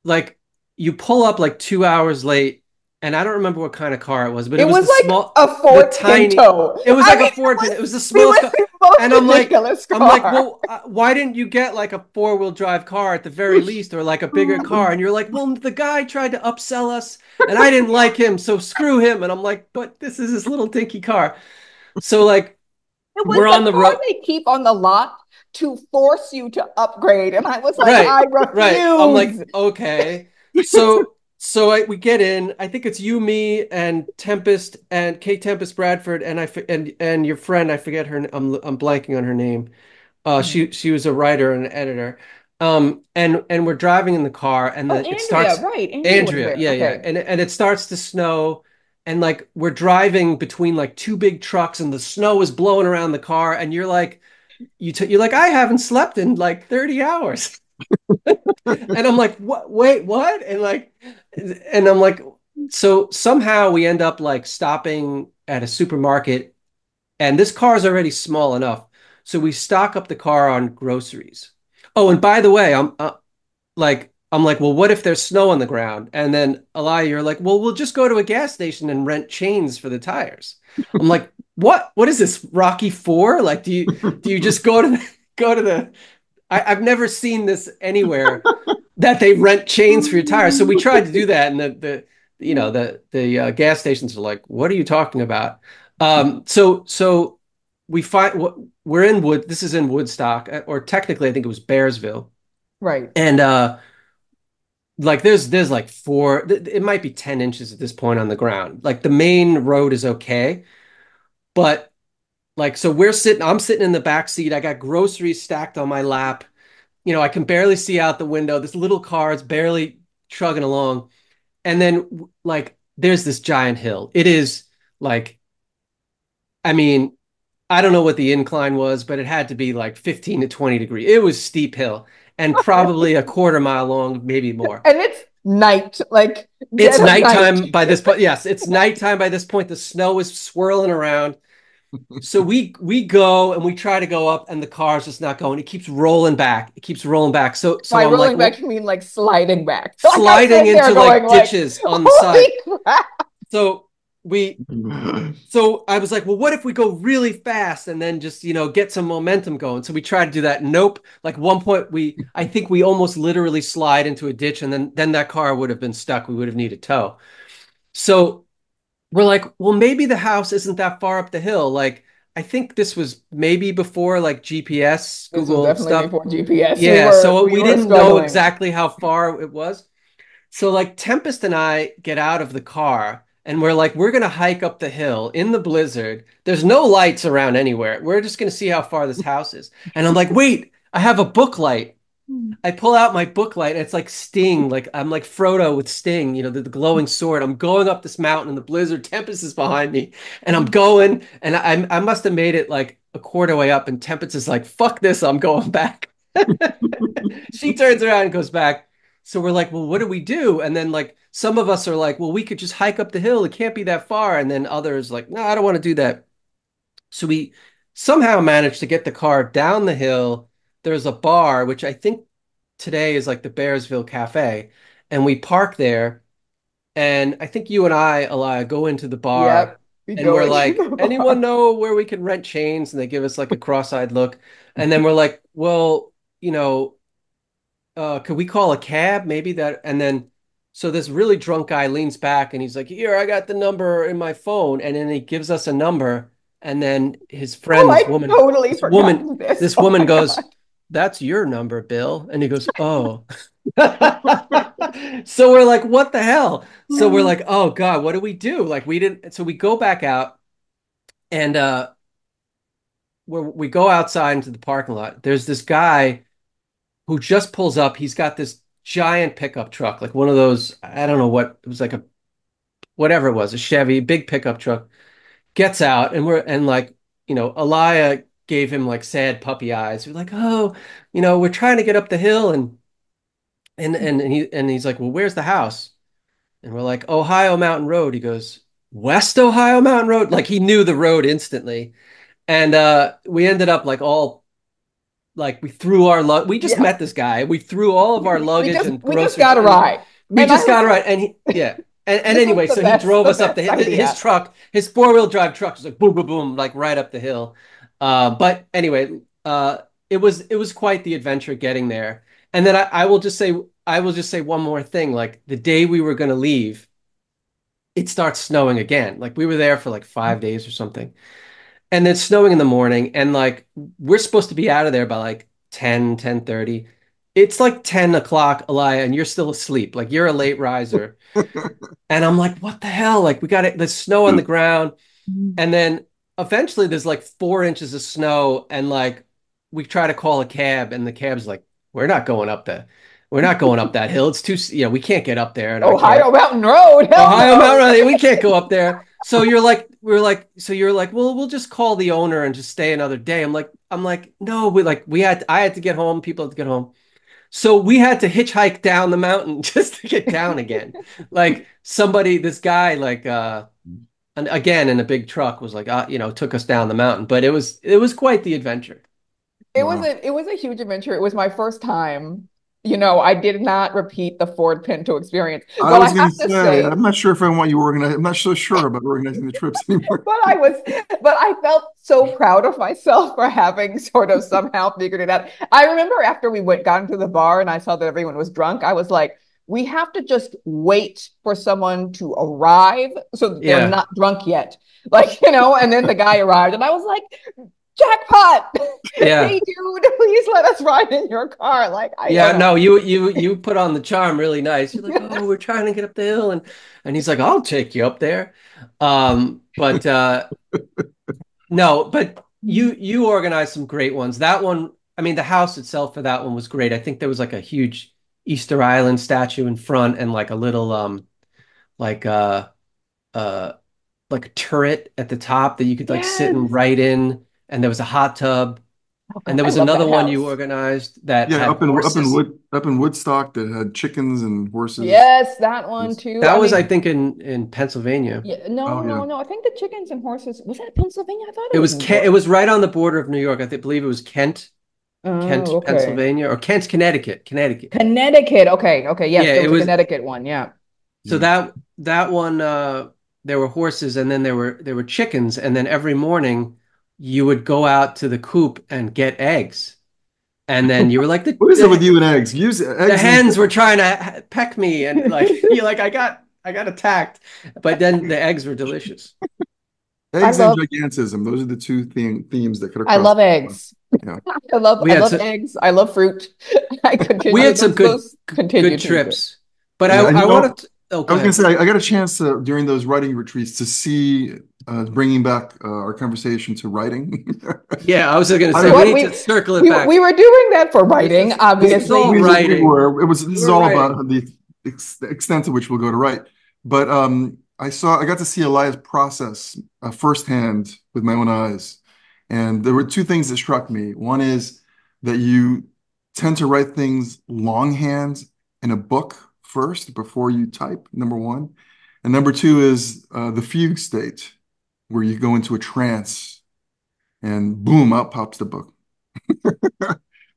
like you pull up like 2 hours late, and I don't remember what kind of car it was, but it It was was the like small, a the Ford tiny. Pinto. It was I like a mean, Ford Pinto. It was the it smallest was car. the most And ridiculous I'm like, car. well, why didn't you get like a four-wheel drive car at the very least, or like a bigger car? And you're like, well, the guy tried to upsell us, and I didn't like him, so screw him. And I'm like, but this is his little dinky car. So like, It was we're on the the car road. they keep on the lot to force you to upgrade. And I was like, Right, I right. I'm like, refuse. okay. So we get in. I think it's you, me, and Tempest and Kate Tempest Bradford, and your friend. I forget her. I'm blanking on her name. She was a writer and an editor. And we're driving in the car, and Oh, it Andrea, starts. right. Andrea was Andrea, there. yeah, yeah, Okay. and it starts to snow, and like we're driving between like two big trucks, and the snow is blowing around the car, and you're like, you're like, I haven't slept in like 30 hours, and I'm like, what? Wait, what? And I'm like, so somehow we end up like stopping at a supermarket, and this car is already small enough, so we stock up the car on groceries. Oh, and by the way, I'm like, well, what if there's snow on the ground? And then Alaya, you're like, well, we'll just go to a gas station and rent chains for the tires. I'm like, what? What is this, Rocky Four? Like, do you just go to go to the? I've never seen this anywhere that they rent chains for your tires. So we tried to do that, and the gas stations are like, what are you talking about? So we find we're in Wood. This is in Woodstock, or technically, I think it was Bearsville, Right. and like there's like it might be 10 inches at this point on the ground. Like the main road is okay, but like so I'm sitting in the back seat. I got groceries stacked on my lap. I can barely see out the window. This little car is barely chugging along. And then like there's this giant hill. It is like, I mean, I don't know what the incline was, but it had to be like 15 to 20 degrees. It was steep hill and probably a quarter mile long, maybe more. And it's night, like It's dead of night. nighttime by this point. Yes, it's nighttime by this point. The snow is swirling around. So we go and we try to go up, and the car's just not going. It keeps rolling back. It keeps rolling back. So By I'm like, rolling back, well, you mean like sliding back. Like I'm sliding sitting there into going like like, ditches on the side. holy crap. So we so I was like, well, what if we go really fast and then just, get some momentum going? So we tried to do that. Nope. Like one point I think we almost literally slide into a ditch, and then that car would have been stuck. We would have needed tow. So we're like, well, maybe the house isn't that far up the hill. Like, I think this was maybe before like GPS, This was Google definitely stuff. before GPS. We Yeah, were so we we were didn't know struggling. exactly how far it was. So like Tempest and I get out of the car, and we're like, we're gonna hike up the hill in the blizzard. There's no lights around anywhere. We're just gonna see how far this house is. And I'm like, wait, I have a book light. I pull out my book light, and it's like Sting, like I'm like Frodo with Sting, the glowing sword. I'm going up this mountain in the blizzard. Tempest is behind me, and I'm going, and I must have made it like a quarter way up, and Tempest is like, "Fuck this, I'm going back." She turns around and goes back. So we're like, "Well, what do we do?" And then like some of us are like, "Well, we could just hike up the hill. It can't be that far." And then others like, "No, I don't want to do that." So we somehow managed to get the car down the hill. There's a bar, which I think today is like the Bearsville Cafe, and we park there. And I think you and I, Alaya, go into the bar, Yep. We and go we're into like, the anyone bar. know where we can rent chains? And they give us like a cross-eyed look. And then we're like, well, could we call a cab? Maybe that. And then, so this really drunk guy leans back, and he's like, here, I got the number in my phone. And then he gives us a number. And then his Oh, friend, I totally this woman, forgotten this. this Oh woman my goes, God. that's your number, Bill. And he goes, oh. So we're like, what the hell? So we're like, oh God, what do we do? Like we didn't, so we go back out, and we go outside into the parking lot. There's this guy who just pulls up. He's got this giant pickup truck, like one of those, I don't know what, it was like a whatever it was, a Chevy, big pickup truck. Gets out, and like, Alaya gave him like sad puppy eyes. We're like, oh, we're trying to get up the hill, and he's like, well, where's the house? And we're like, Ohio Mountain Road. He goes, West Ohio Mountain Road. Like he knew the road instantly. And we ended up like all like we just Yeah. met this guy. We threw all of our luggage and We just groceries, got a and ride. we And I just got was it right. like, And yeah. And this was anyway, so he drove the us up best his idea. truck, his four-wheel drive truck was like boom, boom, boom, like right up the hill. But anyway, it was quite the adventure getting there. And then I will just say one more thing. Like the day we were going to leave, it starts snowing again. Like we were there for like 5 days or something. And then snowing in the morning. And like we're supposed to be out of there by like 10:30. It's like 10 o'clock, Elia, and you're still asleep. Like you're a late riser. And I'm like, what the hell? Like we got it, there's snow on the ground. And then eventually there's like 4 inches of snow. And like we try to call a cab, and the cab's like we're not going up that hill. It's too, we can't get up there. And Ohio Mountain Road. Hell Ohio no. Mountain Road. We can't go up there. So you're like, well, we'll just call the owner and just stay another day. I'm like, no, I had to get home. People had to get home. So we had to hitchhike down the mountain just to get down again. Like this guy, and again in a big truck was like, took us down the mountain. But it was quite the adventure. It was a huge adventure. It was my first time. I did not repeat the Ford Pinto experience. I was going to say, I'm not sure if I want you organized. I'm not so sure about organizing the trips anymore. But I felt so proud of myself for having sort of somehow figured it out. I remember after we got into the bar and I saw that everyone was drunk, I was like, we have to just wait for someone to arrive so that they're not drunk yet. And then the guy arrived and I was like, jackpot. Yeah. Hey dude, please let us ride in your car. You put on the charm really nice. You're like, oh, we're trying to get up the hill, and he's like, I'll take you up there. But no, but you organized some great ones. That one, I mean, the house itself for that one was great. I think there was like a huge Easter Island statue in front and like a little like a turret at the top that you could like sit and write in. And there was a hot tub, and there was another one you organized that had horses. up in Woodstock that had chickens and horses. Yes, that one too. I think in Pennsylvania. Yeah, no. I think the chickens and horses was that Pennsylvania? I thought it was Kent. It was right on the border of New York. I believe it was Kent, Pennsylvania, or Kent, Connecticut. Connecticut. Okay. Yes, yeah, it was a Connecticut one. Yeah. So that one, there were horses, and then there were chickens, and then every morning you would go out to the coop and get eggs. And then you were like, what is it with you and eggs? The hens were trying to peck me, and you're like, I got attacked. But then the eggs were delicious. Eggs and gigantism. Those are the two themes that could occur. I love eggs. Yeah. I love eggs. I love fruit. We had some good trips. But I wanted to, I was going to say, I got a chance during those writing retreats to see bringing back our conversation to writing. Yeah, I was going to say, we need to circle it back. We were doing that for writing, obviously. This is all about the extent to which we'll go to write. But I got to see Alaya's process firsthand with my own eyes. And there were two things that struck me. One is that you tend to write things longhand in a book first before you type, number one. And number two is the fugue state, where you go into a trance and boom, out pops the book.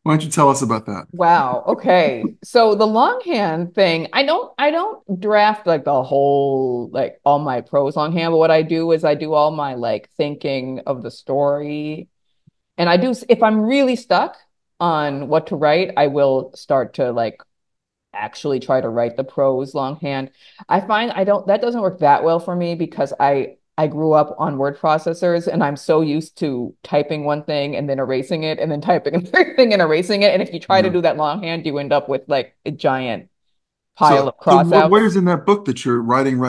Why don't you tell us about that? Wow. Okay. So the longhand thing, I don't draft like the whole, like all my prose longhand, but what I do is I do all my like thinking of the story. And I do, if I'm really stuck on what to write, I will start to like actually try to write the prose longhand. I find that doesn't work that well for me because I grew up on word processors and I'm so used to typing one thing and then erasing it and then typing another thing and erasing it. And if you try to do that longhand, you end up with like a giant pile of crossouts. What is in that book that you're writing?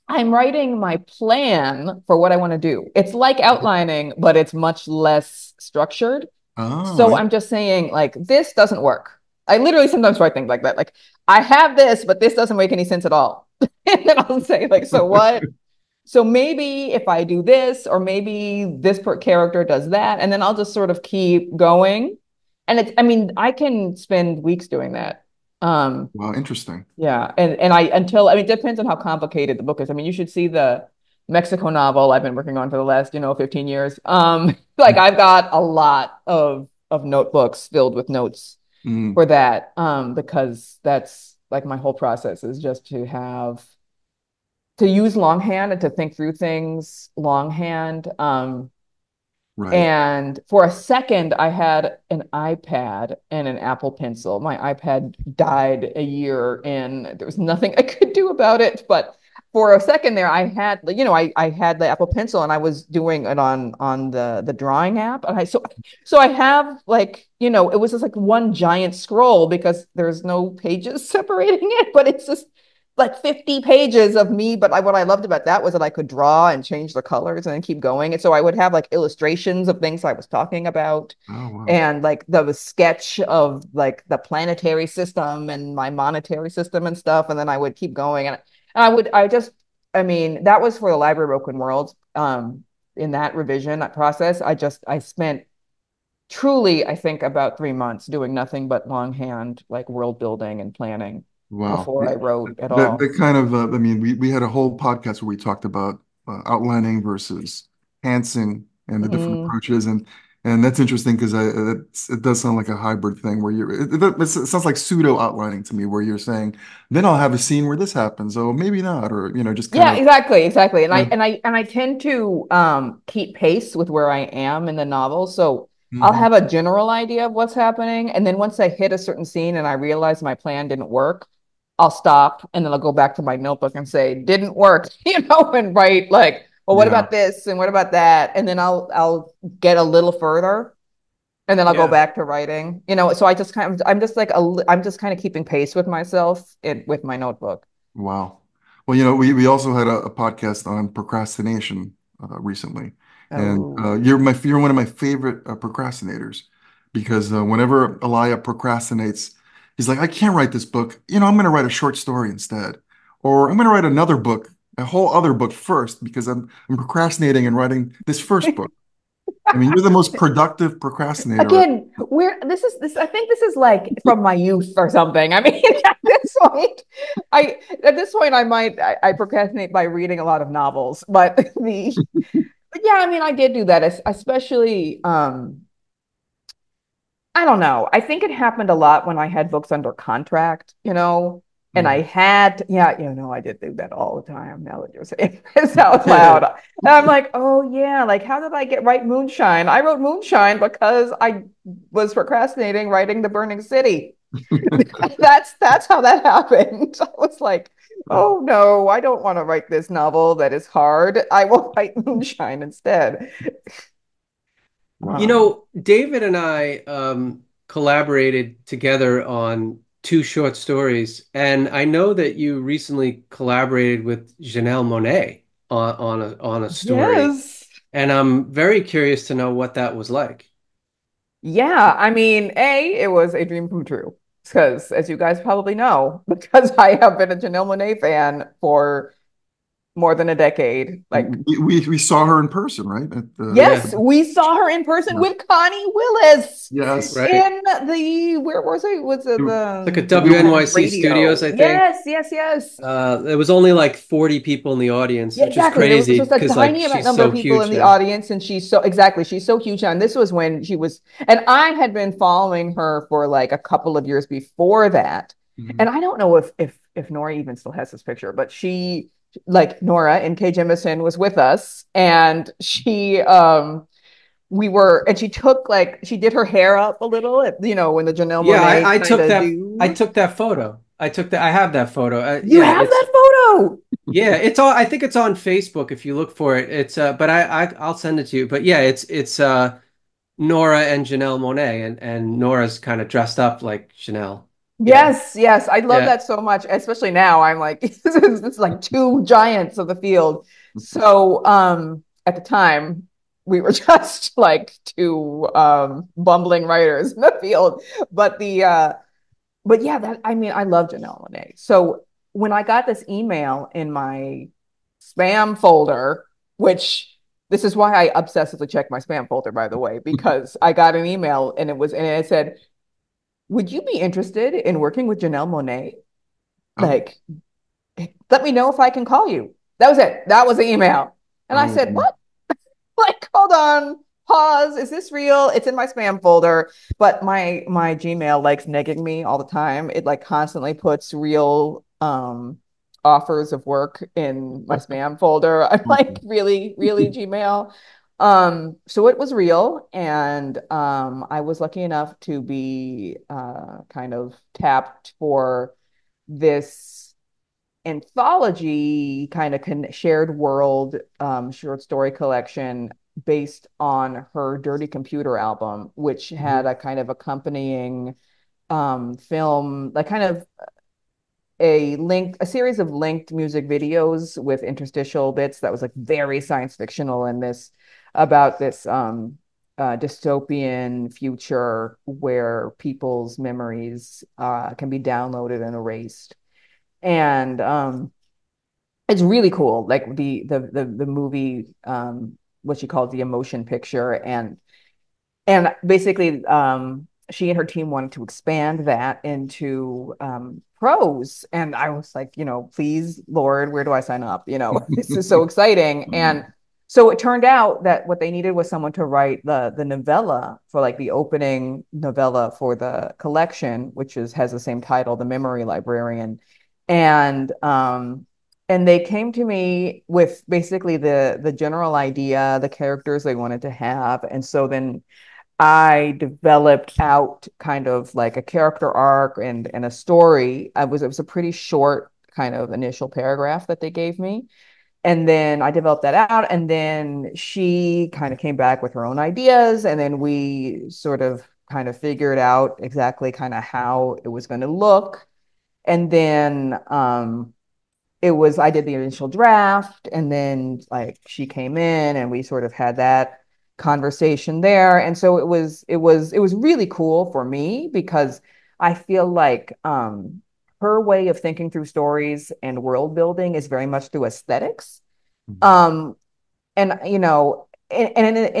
I'm writing my plan for what I want to do. It's like outlining, but it's much less structured. So I'm just saying like, this doesn't work. I literally sometimes write things like that. Like I have this, but this doesn't make any sense at all. And then I'll say like, so what? So maybe if I do this, or maybe this character does that, and then I'll just sort of keep going. And I can spend weeks doing that. Wow, interesting. Yeah. It depends on how complicated the book is. I mean, you should see the Mexico novel I've been working on for the last, 15 years. Like I've got a lot of notebooks filled with notes for that. Because that's like my whole process is just to use longhand and to think through things longhand. Right. And for a second, I had an iPad and an Apple Pencil. My iPad died a year in. There was nothing I could do about it. But for a second there, I had, I had the Apple Pencil and I was doing it on the drawing app. And so I have like, it was just like one giant scroll because there's no pages separating it, but it's just like 50 pages of me, but what I loved about that was that I could draw and change the colors and then keep going. And so I would have like illustrations of things I was talking about, Oh, wow. and like the sketch of like the planetary system and my monetary system and stuff. And then I would keep going. And I mean, that was for the Library of Broken Worlds. In that revision, that process, I spent truly, I think, about 3 months doing nothing but longhand, like world building and planning Wow. before I wrote at That all. kind of, I mean, we had a whole podcast where we talked about outlining versus pantsing and the different Mm. approaches. And that's interesting because it does sound like a hybrid thing where it sounds like pseudo outlining to me, where you're saying, then I'll have a scene where this happens. Oh, maybe not. Or, just kind Yeah, of, exactly. And I yeah. and I and I tend to keep pace with where I am in the novel. So I'll Mhm. have a general idea of what's happening. And then once I hit a certain scene and I realize my plan didn't work, I'll stop and then I'll go back to my notebook and say, didn't work, and write like, well, what Yeah. about this and what about that? And then I'll get a little further and then I'll go Yeah. back to writing. So I just kind of I'm just like I'm just kind of keeping pace with myself with my notebook. Wow. Well, we also had a podcast on procrastination recently, and Oh. you're one of my favorite procrastinators because whenever Alaya procrastinates, he's like, I can't write this book. I'm going to write a short story instead, or I'm going to write another book, a whole other book first because I'm procrastinating and writing this first book. I mean, you're the most productive procrastinator. Again, we're this I think this is like from my youth or something. I mean, I at this point I procrastinate by reading a lot of novels, but yeah, I mean I did do that, especially I don't know. I think it happened a lot when I had books under contract, and I Mhm. had, yeah, I did do that all the time. Now that you're saying this out loud, and I'm like, oh yeah, like how did I write Moonshine? I wrote Moonshine because I was procrastinating writing The Burning City. That's how that happened. I was like, oh no, I don't want to write this novel that is hard. I will write Moonshine instead. Wow. David and I collaborated together on two short stories, and I know that you recently collaborated with Janelle Monae on a story, Yes. and I'm very curious to know what that was like. Yeah, I mean, it was a dream come true. Because, as you guys probably know, because I have been a Janelle Monae fan for more than a decade. Like, We saw her in person, right? Yeah, yes, we saw her in person with Connie Willis Yes. right. in where was it? Was it It's like a The new WNYC Studios, radio? I think. Yes, yes, yes. There was only like 40 people in the audience, Yeah, which is exactly. There was crazy just a because like tiny she's number so of people in huge the now. audience, and she's so huge now. And this was when she was, and I had been following her for like a couple of years before that. Mhm. And I don't know if Nora even still has this picture, but like Nora in K. Jemison was with us, and she took like she did her hair up a little, when the Janelle Yeah, Monae I kind took of that. I do. took that photo. I have that photo. You have that photo. Yeah, it's all. I think it's on Facebook if you look for it. It's but I'll send it to you. But yeah, it's Nora and Janelle Monae, and Nora's kind of dressed up like Janelle. Yeah, Yes, yes, I love yeah. that so much. Especially now, I'm like, it's like two giants of the field. So, at the time, we were just like two bumbling writers in the field. But but yeah, that I mean, I love Janelle Monae. So when I got this email in my spam folder, which this is why I obsessively check my spam folder, by the way, because I got an email and it said, would you be interested in working with Janelle Monae? Oh, Like, let me know if I can call you. That was it. That was the email. And I oh, said, what? Like, hold on, pause. Is this real? It's in my spam folder, but my Gmail likes negging me all the time. It like constantly puts real offers of work in my spam folder. I'm like, really, really, Gmail. So it was real, and I was lucky enough to be kind of tapped for this anthology kind of shared world short story collection based on her Dirty Computer album, which had Mhm. a kind of accompanying film, like kind of a series of linked music videos with interstitial bits that was like very science fictional, and this about this dystopian future where people's memories can be downloaded and erased. And it's really cool. Like the movie, what she calls the emotion picture, and basically she and her team wanted to expand that into prose, and I was like, please Lord, where do I sign up? This is so exciting. And so it turned out that what they needed was someone to write the novella for, like, the opening novella for the collection, which has the same title, The Memory Librarian. And they came to me with basically the general idea, the characters they wanted to have. And so then I developed out kind of like a character arc and a story. It was a pretty short kind of initial paragraph that they gave me. And then I developed that out. And then she kind of came back with her own ideas. And then we sort of kind of figured out exactly kind of how it was going to look. And then I did the initial draft, and then like she came in and we sort of had that conversation there. And so it was really cool for me because I feel like her way of thinking through stories and world building is very much through aesthetics. Um, and in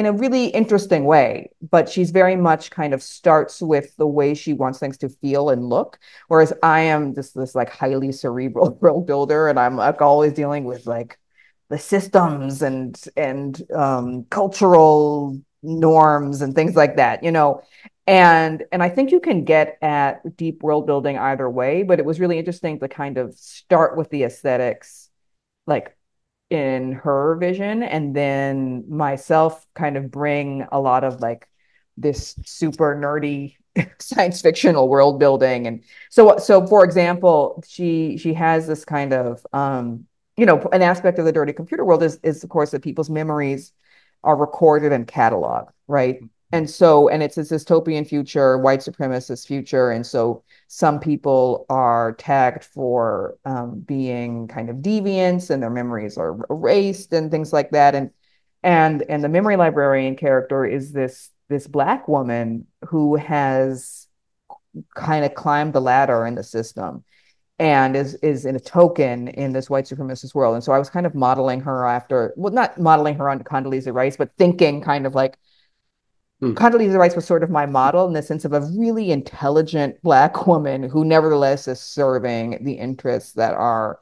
a really interesting way, but she's very much kind of starts with the way she wants things to feel and look, whereas I am just this like highly cerebral world builder, and I'm like always dealing with like the systems and cultural norms and things like that. And I think you can get at deep world building either way, but it was really interesting to kind of start with the aesthetics, like in her vision, and then myself kind of bring a lot of like this super nerdy science fictional world building. And so for example, she has this kind of an aspect of the dirty computer world is of course that people's memories are recorded and cataloged, right? And it's this dystopian future, white supremacist future. And so some people are tagged for being kind of deviants, and their memories are erased and things like that. And the memory librarian character is this Black woman who has kind of climbed the ladder in the system and is in a token in this white supremacist world. And so I was kind of modeling her after, well, not modeling her on Condoleezza Rice, but thinking kind of like Condoleezza Rice was sort of my model in the sense of a really intelligent Black woman who nevertheless is serving the interests that are,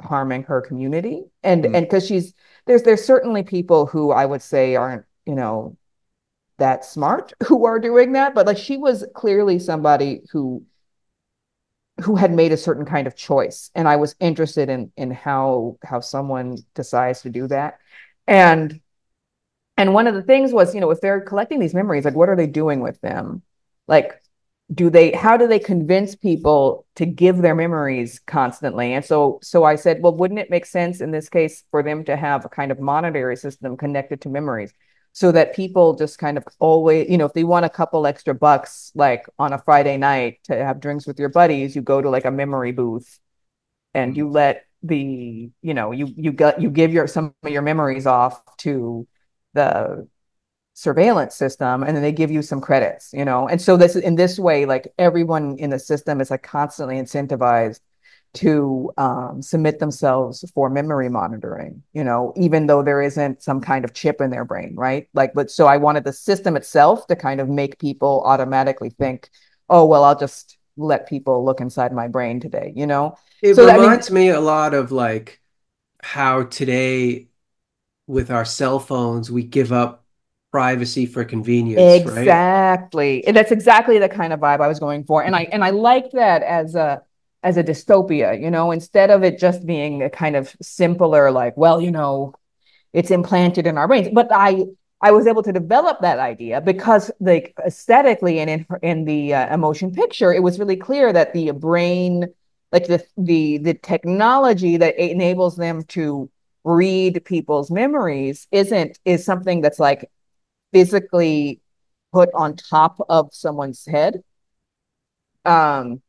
harming her community. And because there's certainly people who I would say aren't, that smart who are doing that, but like she was clearly somebody who had made a certain kind of choice, and I was interested in how someone decides to do that. And one of the things was, if they're collecting these memories, like what are they doing with them? Like, how do they convince people to give their memories constantly? And so I said, well, wouldn't it make sense in this case for them to have a kind of monetary system connected to memories so that people just kind of always, if they want a couple extra bucks, like on a Friday night to have drinks with your buddies, you go to like a memory booth and you let you give some of your memories off to the surveillance system, and then they give you some credits, and so in this way, like everyone in the system is like constantly incentivized to submit themselves for memory monitoring, even though there isn't some kind of chip in their brain, right? Like, but so I wanted the system itself to kind of make people automatically think, oh well, I'll just let people look inside my brain today. It So reminds me a lot of like how today with our cell phones we give up privacy for convenience, right? exactly. And that's exactly the kind of vibe I was going for. And I liked that as a dystopia, instead of it just being a kind of simpler, like, well, it's implanted in our brains. But I was able to develop that idea because, like, aesthetically and in the emotion picture, it was really clear that the brain, like the technology that enables them to read people's memories is something that's like physically put on top of someone's head. Um,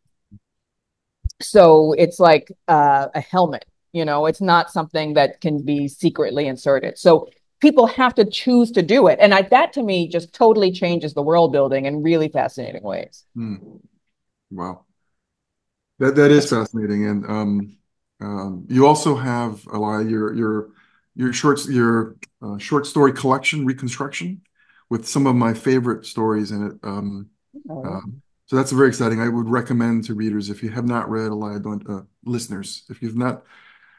So it's like a helmet, it's not something that can be secretly inserted. So people have to choose to do it. And that to me just totally changes the world building in really fascinating ways. Wow. That is That's fascinating. And you also have Alaya, your short story collection, Reconstruction, with some of my favorite stories in it. Oh. So that's very exciting. I would recommend to readers, if you have not read listeners, if you've not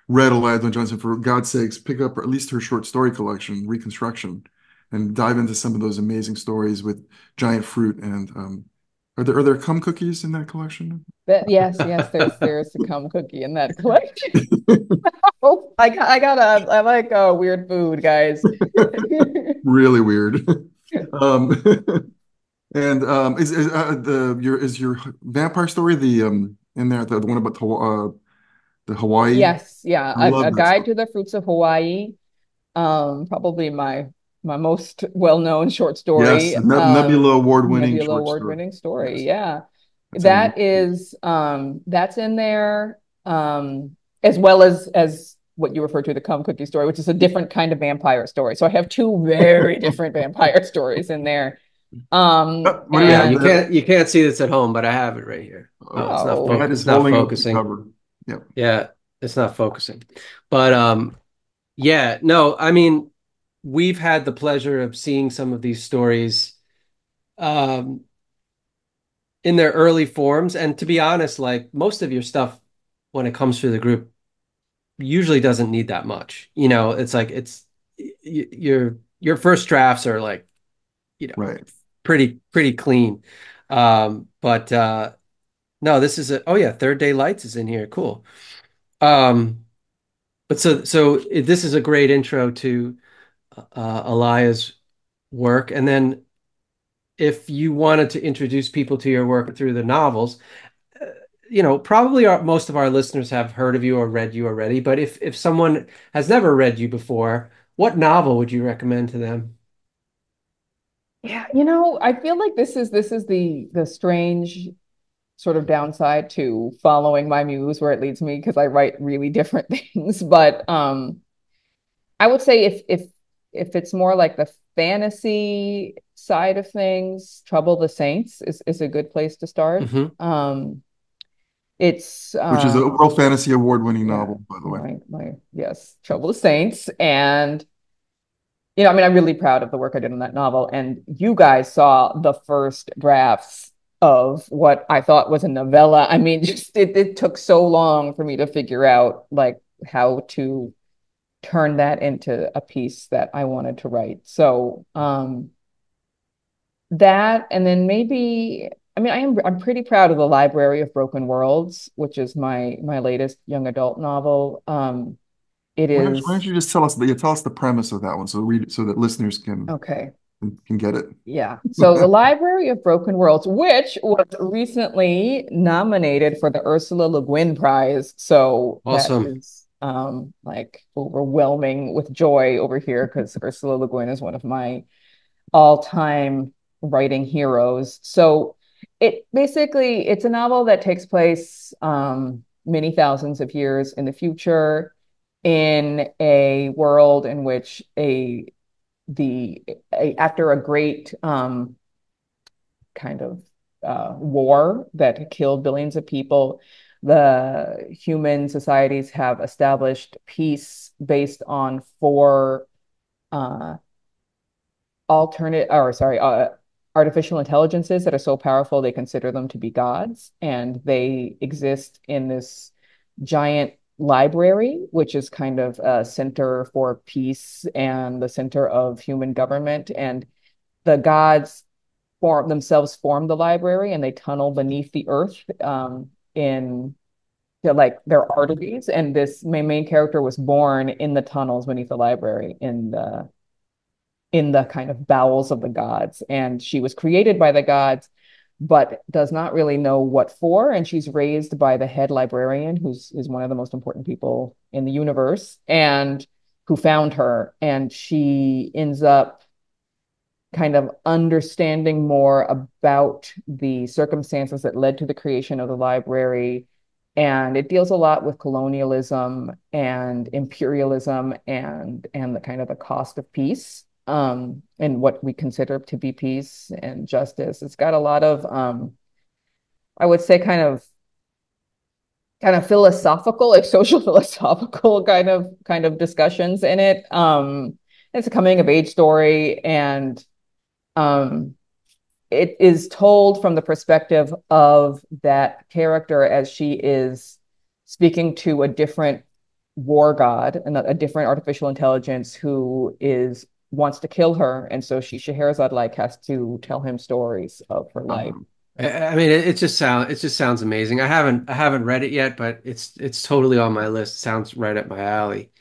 read Alaya Dawn Johnson, for God's sakes, pick up at least her short story collection, Reconstruction, and dive into some of those amazing stories with giant fruit. And are there cum cookies in that collection? Yes, there's a cum cookie in that collection. Oh, I like weird food, guys. Really weird. Um, and is your vampire story in there, the one about the Hawaii? Yes, yeah, I love a that Guide story. to the Fruits of Hawaii. Probably my most well-known short Yes, story. Nebula award-winning Nebula short story. award-winning story. Yes, Yeah. that's an amazing. That's in there, as well as what you referred to, the cum cookie story, which is a different kind of vampire story. So I have two very different vampire stories in there. What do we yeah, have And there? you can't see this at home, but I have it right here. Oh, oh, Matt is it's not holding up the focusing. cover. Yep. Yeah, it's not focusing. But yeah, no, I mean, we've had the pleasure of seeing some of these stories um in their early forms. And to be honest, like most of your stuff when it comes through the group usually doesn't need that much. It's like your first drafts are like, you know, Right. pretty clean. But no, this is oh yeah, Third Day Lights is in here. Cool. Um, but this is a great intro to Alaya's work. And then if you wanted to introduce people to your work through the novels, uh, probably most of our listeners have heard of you or read you already. But if someone has never read you before, what novel would you recommend to them? yeah, I feel like this is the strange sort of downside to following my muse where it leads me, because I write really different things. But I would say if it's more like the fantasy side of things, Trouble the Saints is a good place to start. Hmm. It's Which is a World Fantasy Award-winning yeah, novel, by the way. my yes, Trouble the Saints. And I mean, I'm really proud of the work I did on that novel. And you guys saw the first drafts of what I thought was a novella. I mean, just it took so long for me to figure out like how to turn that into a piece that I wanted to write. So that, and then maybe, I mean, I'm pretty proud of the Library of Broken Worlds, which is my latest young adult novel. It Why don't is you just tell us the premise of that one, so that listeners can okay. can get it. Yeah. So the Library of Broken Worlds, which was recently nominated for the Ursula Le Guin Prize. So that Awesome. is like overwhelming with joy over here, because Ursula Le Guin is one of my all-time writing heroes. So it's a novel that takes place many thousands of years in the future, in a world in which after a great kind of war that killed billions of people, the human societies have established peace based on four uh, alternate, or sorry, artificial intelligences that are so powerful they consider them to be gods, and they exist in this giant library, which is kind of a center for peace and the center of human government. And the gods form the library, and they tunnel beneath the earth in like their arteries. And this main character was born in the tunnels beneath the library, in the kind of bowels of the gods. And she was created by the gods, but does not really know what for. And she's raised by the head librarian, who's is one of the most important people in the universe, and who found her. And she ends up kind of understanding more about the circumstances that led to the creation of the library, And it deals a lot with colonialism and imperialism and the kind of the cost of peace, and what we consider to be peace and justice. It's got a lot of I would say kind of philosophical, like social philosophical kind of discussions in it. It's a coming of age story, and um it is told from the perspective of that character as she is speaking to a different war god and a different artificial intelligence who is wants to kill her, and so Scheherazade like has to tell him stories of her life. I mean, it just sounds amazing. I haven't read it yet, but it's totally on my list. Sounds right up my alley.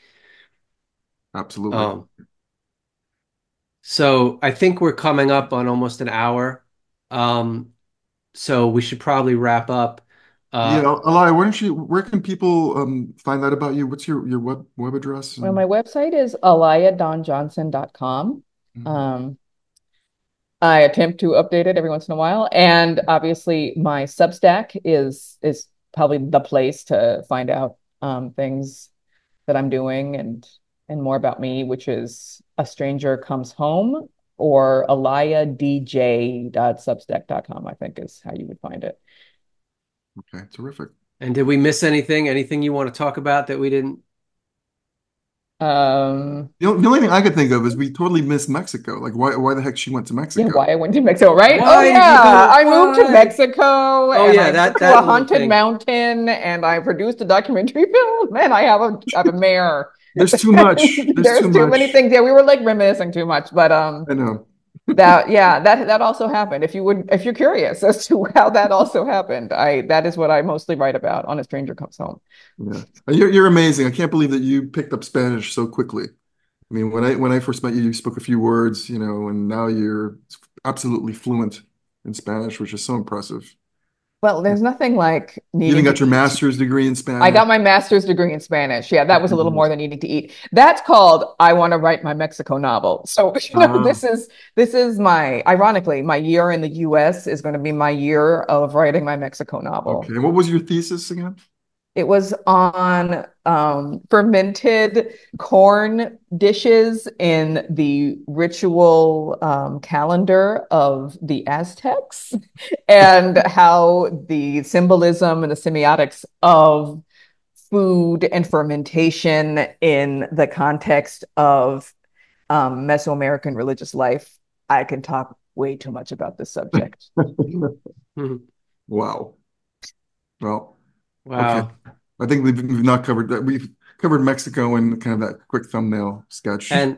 Absolutely. Um, so I think we're coming up on almost an hour. Um, so we should probably wrap up. Yeah, Uh, Alaya, where can people find out about you? What's your web address? Well, my website is alayadawnjohnson.com. Mhm. Um, I attempt to update it every once in a while, and obviously my Substack is probably the place to find out things that I'm doing and more about me, which is A Stranger Comes Home, or alayadj.substack.com, I think is how you would find it. Okay, terrific. and did we miss anything? Anything you want to talk about that we didn't? The only thing I could think of is we totally missed Mexico. Like, why the heck she went to Yeah, Mexico? why I went to Mexico, right? Oh Why did you yeah, go? I moved to Why? Mexico Oh and yeah, I went to that a little haunted thing. mountain and I produced a documentary film and I have a mayor. There's too much. There's There's too too many much. things. Yeah, we were like reminiscing too much, but I know. that also happened. If you're curious as to how that also happened, that is what I mostly write about on A Stranger Comes Home. Yeah, you're amazing. I can't believe that you picked up Spanish so quickly. I mean, when I first met you, you spoke a few words, and now you're absolutely fluent in Spanish, which is so impressive. Well, there's nothing like You even needing to got your eat. master's degree in I Spanish. got my master's degree in Spanish. Yeah, that was a little Mhm. more than needing to eat. That's called I want to write my Mexico novel. So, Ah, this is my ironically, my year in the US is going to be my year of writing my Mexico okay. novel. And what was your thesis again? It was on fermented corn dishes in the ritual calendar of the Aztecs and how the symbolism and the semiotics of food and fermentation in the context of Mesoamerican religious life. I can talk way too much about this subject. Wow. Well, okay. Wow. I think we've not covered that. We've covered Mexico in kind of that quick thumbnail sketch. And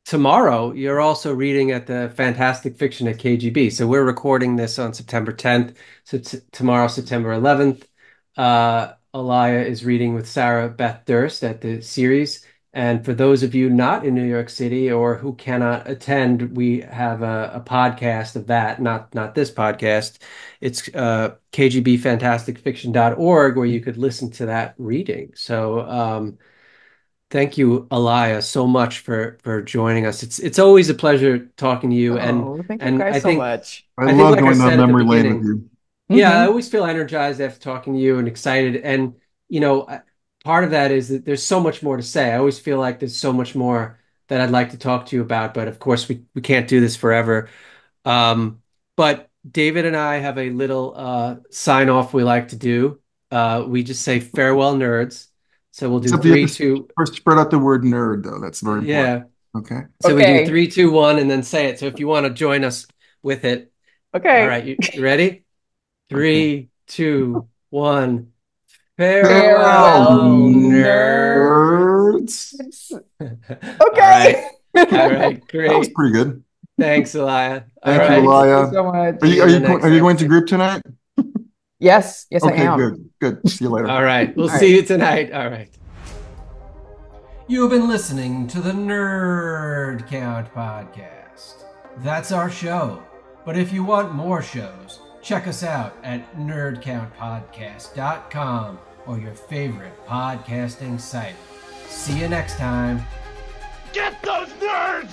tomorrow you're also reading at the Fantastic Fiction at KGB. So we're recording this on September 10th. So tomorrow, September 11th, Alaya is reading with Sarah Beth Durst at the series. And for those of you not in New York City or who cannot attend, we have a podcast of that, not this podcast. It's kgbfantasticfiction.org where you could listen to that reading. So thank you, Alaya, so much for joining us. It's always a pleasure talking to you, Oh, thank you and guys so much. I I think love like I going down said at the memory lane with beginning, you. yeah, I Mhm. always feel energized after talking to you and excited. And you know, part of that is that there's so much more to say. I always feel like there's so much more that I'd like to talk to you about, but of course we can't do this forever. But David and I have a little sign off we like to do. We just say farewell, nerds. So we'll do Except you have three, to two, first spread out the word nerd, though. That's very important. yeah. Okay. So we do Okay. three, two, one, and then say it. So if you want to join us with it, all Okay. right, you ready? Okay. Three, two, one. Farewell, Farewell, Farewell, nerds. nerds. All right. Okay. All right, That was great. pretty good. Thanks, Elia. All Thank you, Thank right. you Alaya. so much. See you in the next Are you going to episode. group tonight? Yes, yes, I Okay, am. good. Good. See you later. All right. We'll All see right. you tonight. All right. You've been listening to the Nerd Count Podcast. That's our show. But if you want more shows, check us out at nerdcountpodcast.com or your favorite podcasting site. See you next time. Get those nerds!